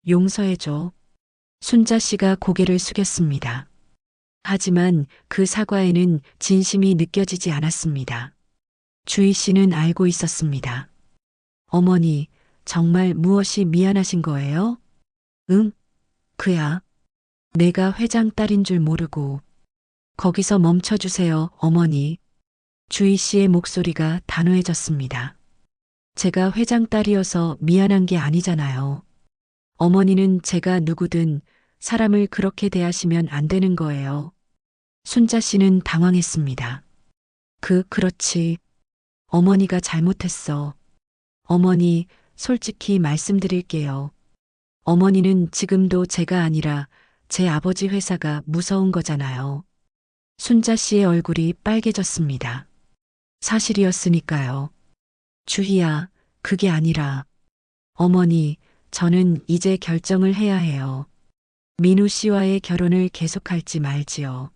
용서해줘. 순자 씨가 고개를 숙였습니다. 하지만 그 사과에는 진심이 느껴지지 않았습니다. 주희 씨는 알고 있었습니다. 어머니, 정말 무엇이 미안하신 거예요? 응? 그야. 내가 회장 딸인 줄 모르고. 거기서 멈춰주세요, 어머니. 주희 씨의 목소리가 단호해졌습니다. 제가 회장 딸이어서 미안한 게 아니잖아요. 어머니는 제가 누구든 사람을 그렇게 대하시면 안 되는 거예요. 순자 씨는 당황했습니다. 그렇지. 어머니가 잘못했어. 어머니, 솔직히 말씀드릴게요. 어머니는 지금도 제가 아니라 제 아버지 회사가 무서운 거잖아요. 순자 씨의 얼굴이 빨개졌습니다. 사실이었으니까요. 주희야, 그게 아니라. 어머니, 저는 이제 결정을 해야 해요. 민우 씨와의 결혼을 계속할지 말지요.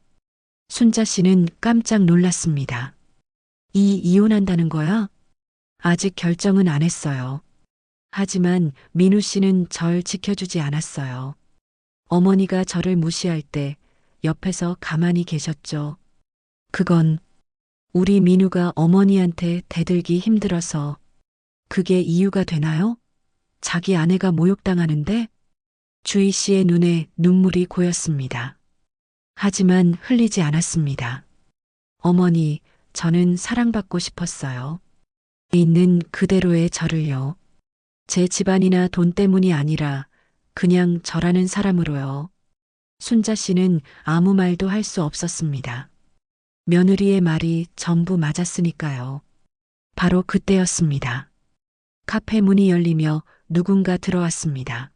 순자 씨는 깜짝 놀랐습니다. 이혼한다는 거야? 아직 결정은 안 했어요. 하지만 민우 씨는 절 지켜주지 않았어요. 어머니가 저를 무시할 때 옆에서 가만히 계셨죠. 그건 우리 민우가 어머니한테 대들기 힘들어서. 그게 이유가 되나요? 자기 아내가 모욕당하는데? 주희 씨의 눈에 눈물이 고였습니다. 하지만 흘리지 않았습니다. 어머니, 저는 사랑받고 싶었어요. 있는 그대로의 저를요. 제 집안이나 돈 때문이 아니라 그냥 저라는 사람으로요. 순자 씨는 아무 말도 할 수 없었습니다. 며느리의 말이 전부 맞았으니까요. 바로 그때였습니다. 카페 문이 열리며 누군가 들어왔습니다.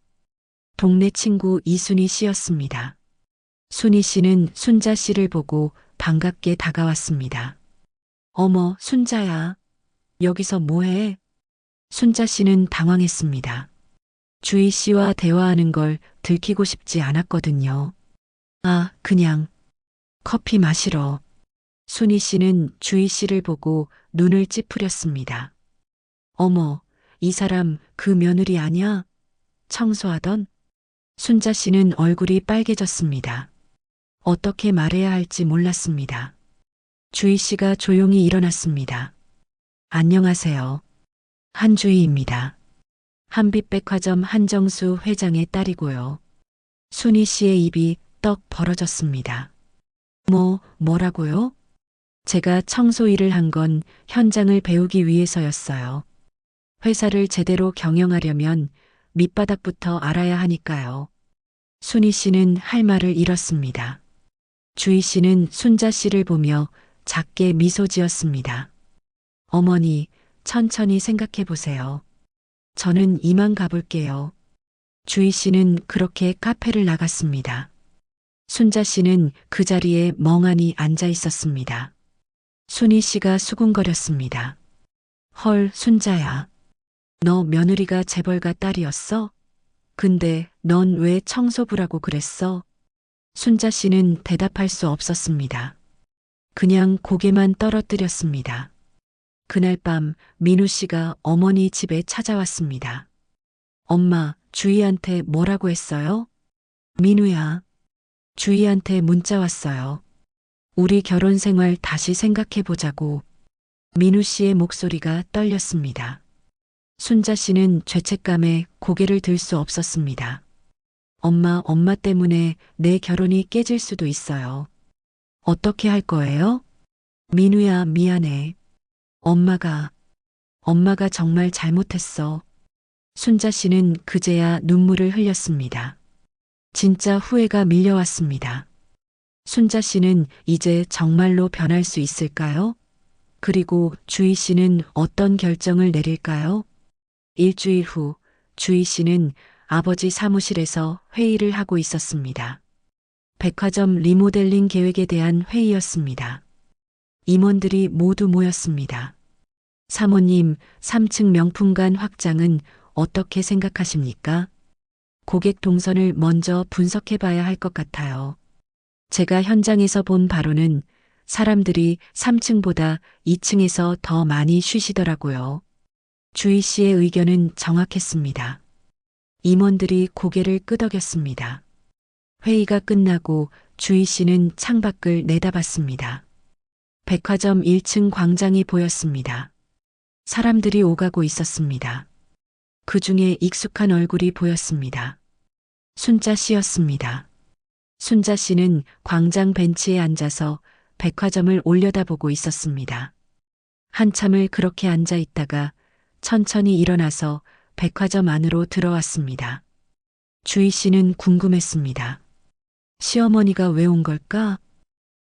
동네 친구 이순희 씨였습니다. 순희 씨는 순자 씨를 보고 반갑게 다가왔습니다. 어머, 순자야. 여기서 뭐해? 순자 씨는 당황했습니다. 주희 씨와 대화하는 걸 들키고 싶지 않았거든요. 아, 그냥 커피 마시러. 순희 씨는 주희 씨를 보고 눈을 찌푸렸습니다. 어머, 이 사람 그 며느리 아니야? 청소하던? 순자 씨는 얼굴이 빨개졌습니다. 어떻게 말해야 할지 몰랐습니다. 주희 씨가 조용히 일어났습니다. 안녕하세요. 한주희입니다. 한빛백화점 한정수 회장의 딸이고요. 순희 씨의 입이 떡 벌어졌습니다. 뭐라고요? 제가 청소 일을 한 건 현장을 배우기 위해서였어요. 회사를 제대로 경영하려면 밑바닥부터 알아야 하니까요. 순희 씨는 할 말을 잃었습니다. 주희 씨는 순자 씨를 보며 작게 미소 지었습니다. 어머니, 천천히 생각해 보세요. 저는 이만 가볼게요. 주희 씨는 그렇게 카페를 나갔습니다. 순자 씨는 그 자리에 멍하니 앉아 있었습니다. 순희 씨가 수군거렸습니다. 헐, 순자야. 너 며느리가 재벌가 딸이었어? 근데 넌 왜 청소부라고 그랬어? 순자 씨는 대답할 수 없었습니다. 그냥 고개만 떨어뜨렸습니다. 그날 밤 민우 씨가 어머니 집에 찾아왔습니다. 엄마, 주희한테 뭐라고 했어요? 민우야, 주희한테 문자 왔어요. 우리 결혼 생활 다시 생각해 보자고. 민우 씨의 목소리가 떨렸습니다. 순자 씨는 죄책감에 고개를 들 수 없었습니다. 엄마 때문에 내 결혼이 깨질 수도 있어요. 어떻게 할 거예요? 민우야, 미안해. 엄마가 정말 잘못했어. 순자 씨는 그제야 눈물을 흘렸습니다. 진짜 후회가 밀려왔습니다. 순자 씨는 이제 정말로 변할 수 있을까요? 그리고 주희 씨는 어떤 결정을 내릴까요? 일주일 후 주희 씨는 아버지 사무실에서 회의를 하고 있었습니다. 백화점 리모델링 계획에 대한 회의였습니다. 임원들이 모두 모였습니다. 사모님, 3층 명품관 확장은 어떻게 생각하십니까? 고객 동선을 먼저 분석해 봐야 할 것 같아요. 제가 현장에서 본 바로는 사람들이 3층보다 2층에서 더 많이 쉬시더라고요. 주희 씨의 의견은 정확했습니다. 임원들이 고개를 끄덕였습니다. 회의가 끝나고 주희 씨는 창밖을 내다봤습니다. 백화점 1층 광장이 보였습니다. 사람들이 오가고 있었습니다. 그 중에 익숙한 얼굴이 보였습니다. 순자 씨였습니다. 순자 씨는 광장 벤치에 앉아서 백화점을 올려다보고 있었습니다. 한참을 그렇게 앉아 있다가 천천히 일어나서 백화점 안으로 들어왔습니다. 주희 씨는 궁금했습니다. 시어머니가 왜 온 걸까?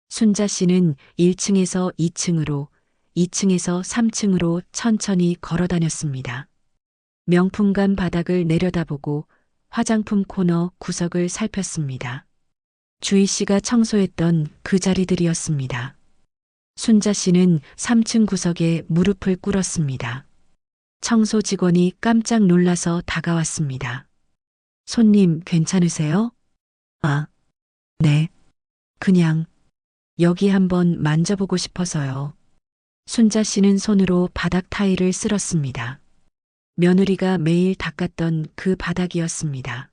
순자 씨는 1층에서 2층으로, 2층에서 3층으로 천천히 걸어 다녔습니다. 명품관 바닥을 내려다보고 화장품 코너 구석을 살폈습니다. 주희 씨가 청소했던 그 자리들이었습니다. 순자 씨는 3층 구석에 무릎을 꿇었습니다. 청소 직원이 깜짝 놀라서 다가왔습니다. 손님 괜찮으세요? 아, 네. 그냥 여기 한번 만져보고 싶어서요. 순자 씨는 손으로 바닥 타일을 쓸었습니다. 며느리가 매일 닦았던 그 바닥이었습니다.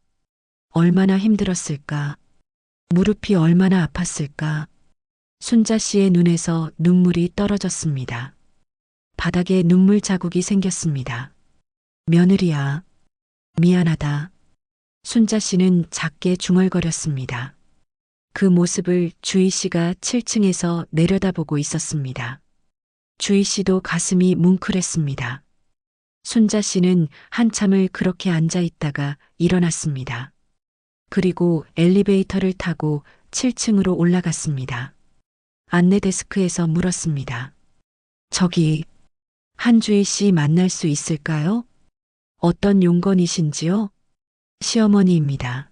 얼마나 힘들었을까? 무릎이 얼마나 아팠을까? 순자 씨의 눈에서 눈물이 떨어졌습니다. 바닥에 눈물 자국이 생겼습니다. 며느리야, 미안하다. 순자 씨는 작게 중얼거렸습니다. 그 모습을 주희 씨가 7층에서 내려다보고 있었습니다. 주희 씨도 가슴이 뭉클했습니다. 순자 씨는 한참을 그렇게 앉아 있다가 일어났습니다. 그리고 엘리베이터를 타고 7층으로 올라갔습니다. 안내 데스크에서 물었습니다. 저기, 한주희 씨 만날 수 있을까요? 어떤 용건이신지요? 시어머니입니다.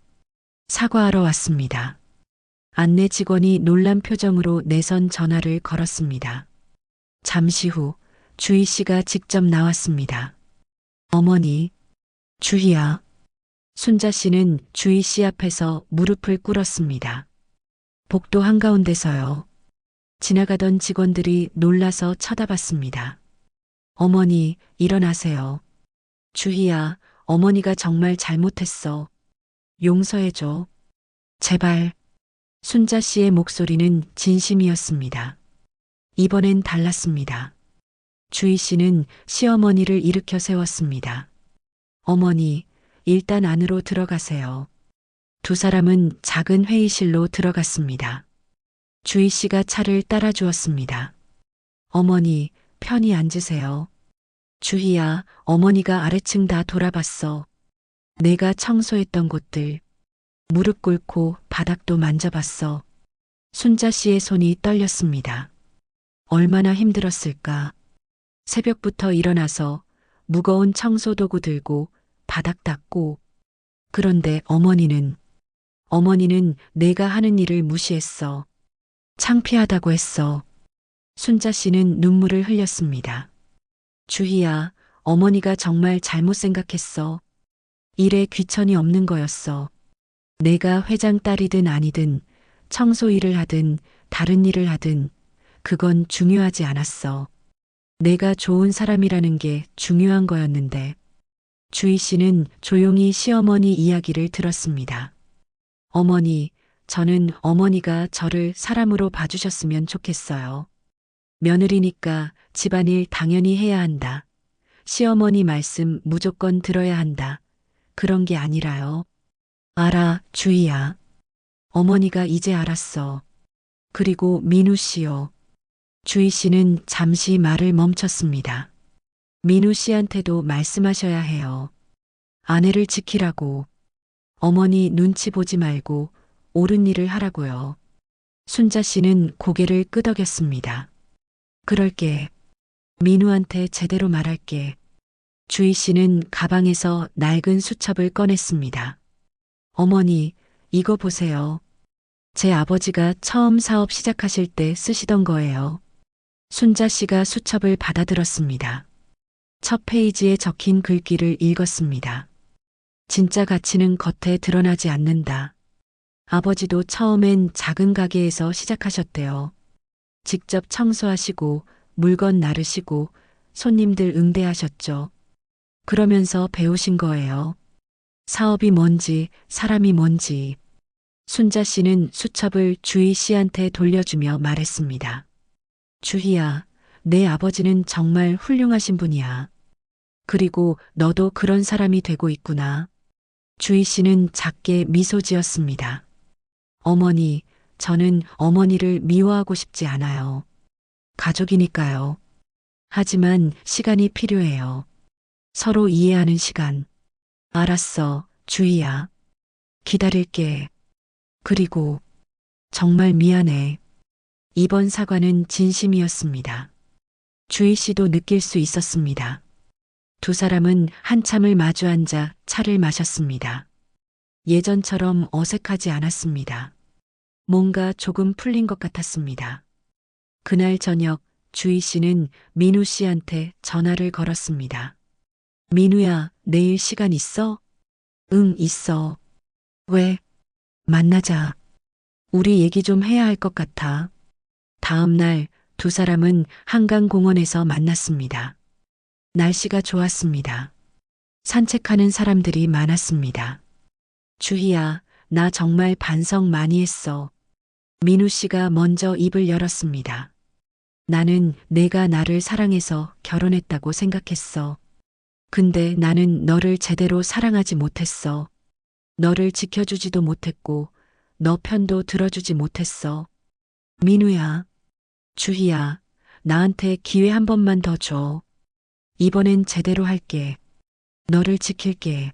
사과하러 왔습니다. 안내 직원이 놀란 표정으로 내선 전화를 걸었습니다. 잠시 후 주희 씨가 직접 나왔습니다. 어머니, 주희야. 순자 씨는 주희 씨 앞에서 무릎을 꿇었습니다. 복도 한가운데서요. 지나가던 직원들이 놀라서 쳐다봤습니다. 어머니, 일어나세요. 주희야, 어머니가 정말 잘못했어. 용서해줘. 제발. 순자 씨의 목소리는 진심이었습니다. 이번엔 달랐습니다. 주희 씨는 시어머니를 일으켜 세웠습니다. 어머니, 일단 안으로 들어가세요. 두 사람은 작은 회의실로 들어갔습니다. 주희 씨가 차를 따라 주었습니다. 어머니, 편히 앉으세요. 주희야, 어머니가 아래층 다 돌아봤어. 내가 청소했던 곳들. 무릎 꿇고 바닥도 만져봤어. 순자 씨의 손이 떨렸습니다. 얼마나 힘들었을까. 새벽부터 일어나서 무거운 청소도구 들고 바닥 닦고. 그런데 어머니는 내가 하는 일을 무시했어. 창피하다고 했어. 순자 씨는 눈물을 흘렸습니다. 주희야, 어머니가 정말 잘못 생각했어. 일에 귀천이 없는 거였어. 내가 회장 딸이든 아니든 청소 일을 하든 다른 일을 하든 그건 중요하지 않았어. 내가 좋은 사람이라는 게 중요한 거였는데. 주희 씨는 조용히 시어머니 이야기를 들었습니다. 어머니, 저는 어머니가 저를 사람으로 봐주셨으면 좋겠어요. 며느리니까 집안일 당연히 해야 한다. 시어머니 말씀 무조건 들어야 한다. 그런 게 아니라요. 알아, 주희야. 어머니가 이제 알았어. 그리고 민우 씨요. 주희 씨는 잠시 말을 멈췄습니다. 민우 씨한테도 말씀하셔야 해요. 아내를 지키라고. 어머니 눈치 보지 말고 옳은 일을 하라고요. 순자 씨는 고개를 끄덕였습니다. 그럴게. 민우한테 제대로 말할게. 주희 씨는 가방에서 낡은 수첩을 꺼냈습니다. 어머니, 이거 보세요. 제 아버지가 처음 사업 시작하실 때 쓰시던 거예요. 순자 씨가 수첩을 받아들었습니다. 첫 페이지에 적힌 글귀를 읽었습니다. 진짜 가치는 겉에 드러나지 않는다. 아버지도 처음엔 작은 가게에서 시작하셨대요. 직접 청소하시고 물건 나르시고 손님들 응대하셨죠. 그러면서 배우신 거예요. 사업이 뭔지, 사람이 뭔지. 순자 씨는 수첩을 주희 씨한테 돌려주며 말했습니다. 주희야, 내 아버지는 정말 훌륭하신 분이야. 그리고 너도 그런 사람이 되고 있구나. 주희 씨는 작게 미소 지었습니다. 어머니, 저는 어머니를 미워하고 싶지 않아요. 가족이니까요. 하지만 시간이 필요해요. 서로 이해하는 시간. 알았어, 주희야. 기다릴게. 그리고 정말 미안해. 이번 사과는 진심이었습니다. 주희 씨도 느낄 수 있었습니다. 두 사람은 한참을 마주 앉아 차를 마셨습니다. 예전처럼 어색하지 않았습니다. 뭔가 조금 풀린 것 같았습니다. 그날 저녁 주희 씨는 민우 씨한테 전화를 걸었습니다. 민우야, 내일 시간 있어? 응, 있어. 왜? 만나자. 우리 얘기 좀 해야 할 것 같아. 다음 날 두 사람은 한강공원에서 만났습니다. 날씨가 좋았습니다. 산책하는 사람들이 많았습니다. 주희야, 나 정말 반성 많이 했어. 민우 씨가 먼저 입을 열었습니다. 나는 내가 나를 사랑해서 결혼했다고 생각했어. 근데 나는 너를 제대로 사랑하지 못했어. 너를 지켜주지도 못했고, 너 편도 들어주지 못했어. 민우야, 주희야, 나한테 기회 한 번만 더 줘. 이번엔 제대로 할게. 너를 지킬게.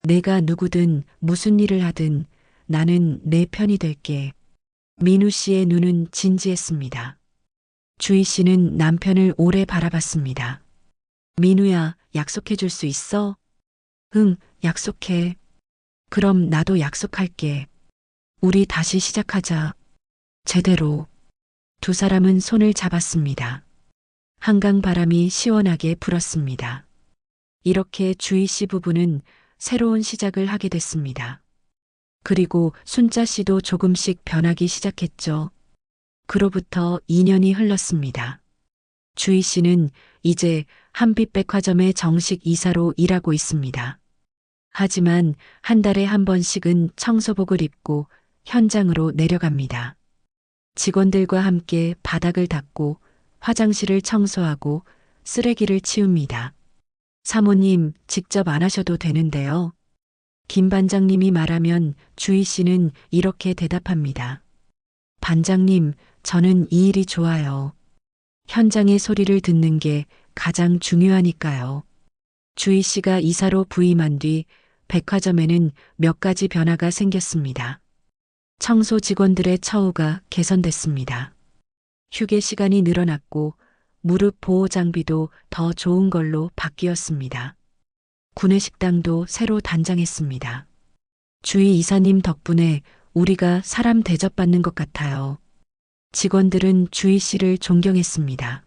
내가 누구든 무슨 일을 하든 나는 내 편이 될게. 민우 씨의 눈은 진지했습니다. 주희 씨는 남편을 오래 바라봤습니다. 민우야, 약속해 줄 수 있어? 응, 약속해. 그럼 나도 약속할게. 우리 다시 시작하자. 제대로. 두 사람은 손을 잡았습니다. 한강 바람이 시원하게 불었습니다. 이렇게 주희 씨 부부는 새로운 시작을 하게 됐습니다. 그리고 순자 씨도 조금씩 변하기 시작했죠. 그로부터 2년이 흘렀습니다. 주희 씨는 이제 한빛백화점의 정식 이사로 일하고 있습니다. 하지만 한 달에 한 번씩은 청소복을 입고 현장으로 내려갑니다. 직원들과 함께 바닥을 닦고 화장실을 청소하고 쓰레기를 치웁니다. 사모님, 직접 안 하셔도 되는데요. 김 반장님이 말하면 주희 씨는 이렇게 대답합니다. 반장님, 저는 이 일이 좋아요. 현장의 소리를 듣는 게 가장 중요하니까요. 주희 씨가 이사로 부임한 뒤 백화점에는 몇 가지 변화가 생겼습니다. 청소 직원들의 처우가 개선됐습니다. 휴게 시간이 늘어났고 무릎 보호 장비도 더 좋은 걸로 바뀌었습니다. 구내식당도 새로 단장했습니다. 주희 이사님 덕분에 우리가 사람 대접받는 것 같아요. 직원들은 주희 씨를 존경했습니다.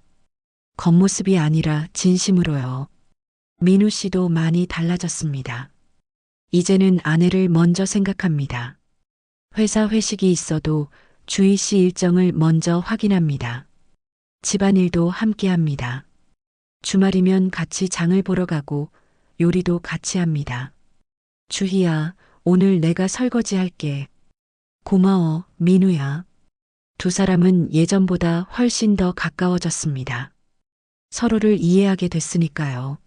겉모습이 아니라 진심으로요. 민우 씨도 많이 달라졌습니다. 이제는 아내를 먼저 생각합니다. 회사 회식이 있어도 주희 씨 일정을 먼저 확인합니다. 집안일도 함께 합니다. 주말이면 같이 장을 보러 가고 요리도 같이 합니다. 주희야, 오늘 내가 설거지 할게. 고마워, 민우야. 두 사람은 예전보다 훨씬 더 가까워졌습니다. 서로를 이해하게 됐으니까요.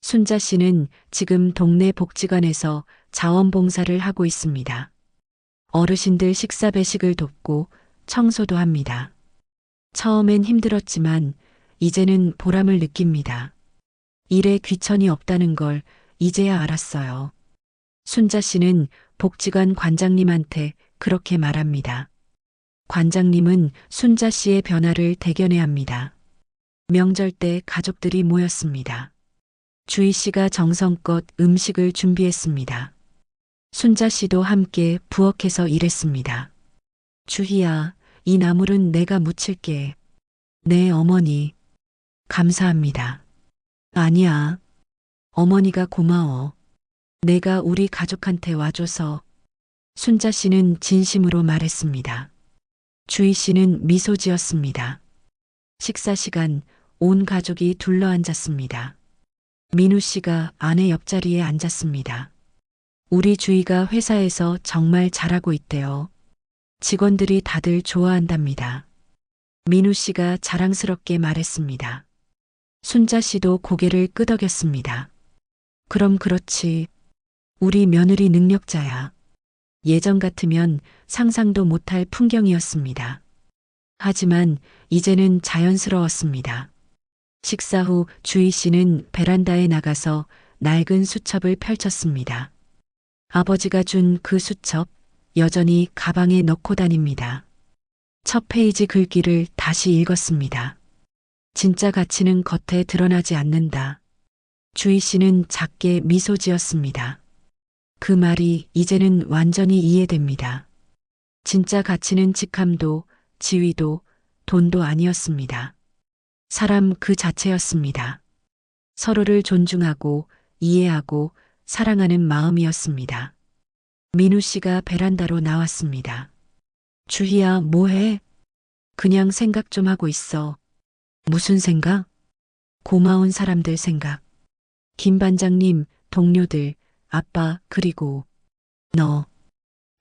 순자 씨는 지금 동네 복지관에서 자원봉사를 하고 있습니다. 어르신들 식사 배식을 돕고 청소도 합니다. 처음엔 힘들었지만 이제는 보람을 느낍니다. 일에 귀천이 없다는 걸 이제야 알았어요. 순자 씨는 복지관 관장님한테 그렇게 말합니다. 관장님은 순자 씨의 변화를 대견해 합니다. 명절 때 가족들이 모였습니다. 주희 씨가 정성껏 음식을 준비했습니다. 순자 씨도 함께 부엌에서 일했습니다. 주희야, 이 나물은 내가 무칠게. 네, 어머니. 감사합니다. 아니야. 어머니가 고마워. 내가 우리 가족한테 와줘서. 순자 씨는 진심으로 말했습니다. 주희 씨는 미소 지었습니다. 식사 시간 온 가족이 둘러앉았습니다. 민우 씨가 아내 옆자리에 앉았습니다. 우리 주희가 회사에서 정말 잘하고 있대요. 직원들이 다들 좋아한답니다. 민우 씨가 자랑스럽게 말했습니다. 순자 씨도 고개를 끄덕였습니다. 그럼 그렇지. 우리 며느리 능력자야. 예전 같으면 상상도 못할 풍경이었습니다. 하지만 이제는 자연스러웠습니다. 식사 후 주희 씨는 베란다에 나가서 낡은 수첩을 펼쳤습니다. 아버지가 준 그 수첩 여전히 가방에 넣고 다닙니다. 첫 페이지 글귀를 다시 읽었습니다. 진짜 가치는 겉에 드러나지 않는다. 주희 씨는 작게 미소 지었습니다. 그 말이 이제는 완전히 이해됩니다. 진짜 가치는 직함도 지위도 돈도 아니었습니다. 사람 그 자체였습니다. 서로를 존중하고 이해하고 사랑하는 마음이었습니다. 민우 씨가 베란다로 나왔습니다. 주희야, 뭐해? 그냥 생각 좀 하고 있어. 무슨 생각? 고마운 사람들 생각. 김 반장님, 동료들, 아빠, 그리고 너.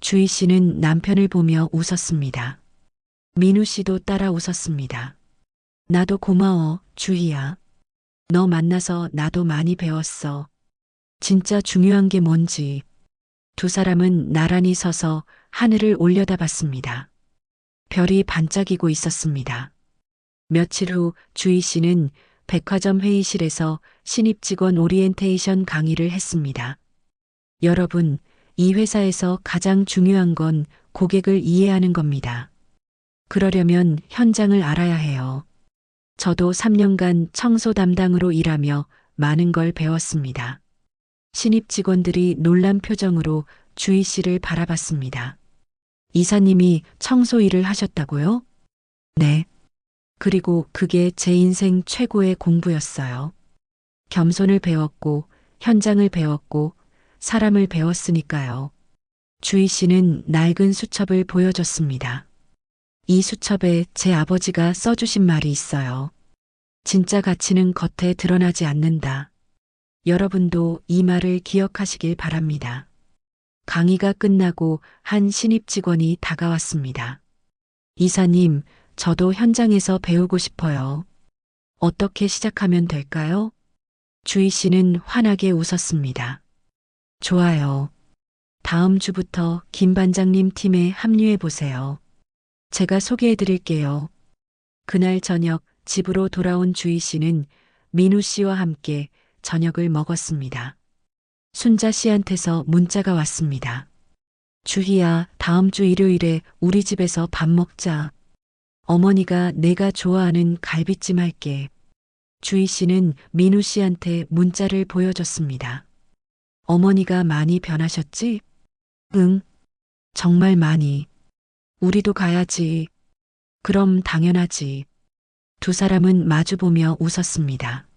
주희 씨는 남편을 보며 웃었습니다. 민우 씨도 따라 웃었습니다. 나도 고마워, 주희야. 너 만나서 나도 많이 배웠어. 진짜 중요한 게 뭔지. 두 사람은 나란히 서서 하늘을 올려다봤습니다. 별이 반짝이고 있었습니다. 며칠 후 주희 씨는 백화점 회의실에서 신입 직원 오리엔테이션 강의를 했습니다. 여러분, 이 회사에서 가장 중요한 건 고객을 이해하는 겁니다. 그러려면 현장을 알아야 해요. 저도 3년간 청소 담당으로 일하며 많은 걸 배웠습니다. 신입 직원들이 놀란 표정으로 주희 씨를 바라봤습니다. 이사님이 청소 일을 하셨다고요? 네. 그리고 그게 제 인생 최고의 공부였어요. 겸손을 배웠고, 현장을 배웠고, 사람을 배웠으니까요. 주희 씨는 낡은 수첩을 보여줬습니다. 이 수첩에 제 아버지가 써주신 말이 있어요. 진짜 가치는 겉에 드러나지 않는다. 여러분도 이 말을 기억하시길 바랍니다. 강의가 끝나고 한 신입 직원이 다가왔습니다. 이사님, 저도 현장에서 배우고 싶어요. 어떻게 시작하면 될까요? 주희 씨는 환하게 웃었습니다. 좋아요. 다음 주부터 김 반장님 팀에 합류해 보세요. 제가 소개해 드릴게요. 그날 저녁 집으로 돌아온 주희 씨는 민우 씨와 함께 저녁을 먹었습니다. 순자 씨한테서 문자가 왔습니다. 주희야, 다음 주 일요일에 우리 집에서 밥 먹자. 어머니가 내가 좋아하는 갈비찜 할게. 주희 씨는 민우 씨한테 문자를 보여줬습니다. 어머니가 많이 변하셨지? 응, 정말 많이. 우리도 가야지. 그럼 당연하지. 두 사람은 마주보며 웃었습니다.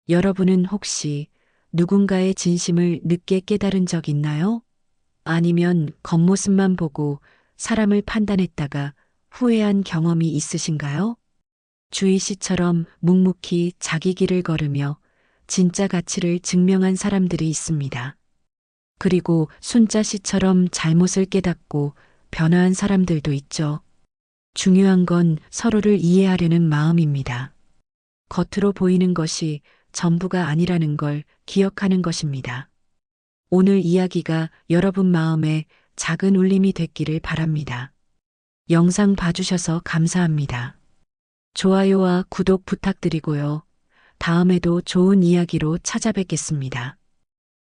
여러분은 혹시 누군가의 진심을 늦게 깨달은 적 있나요? 아니면 겉모습만 보고 사람을 판단했다가 후회한 경험이 있으신가요? 주희 씨처럼 묵묵히 자기 길을 걸으며 진짜 가치를 증명한 사람들이 있습니다. 그리고 순자 씨처럼 잘못을 깨닫고 변화한 사람들도 있죠. 중요한 건 서로를 이해하려는 마음입니다. 겉으로 보이는 것이 전부가 아니라는 걸 기억하는 것입니다. 오늘 이야기가 여러분 마음에 작은 울림이 됐기를 바랍니다. 영상 봐주셔서 감사합니다. 좋아요와 구독 부탁드리고요. 다음에도 좋은 이야기로 찾아뵙겠습니다.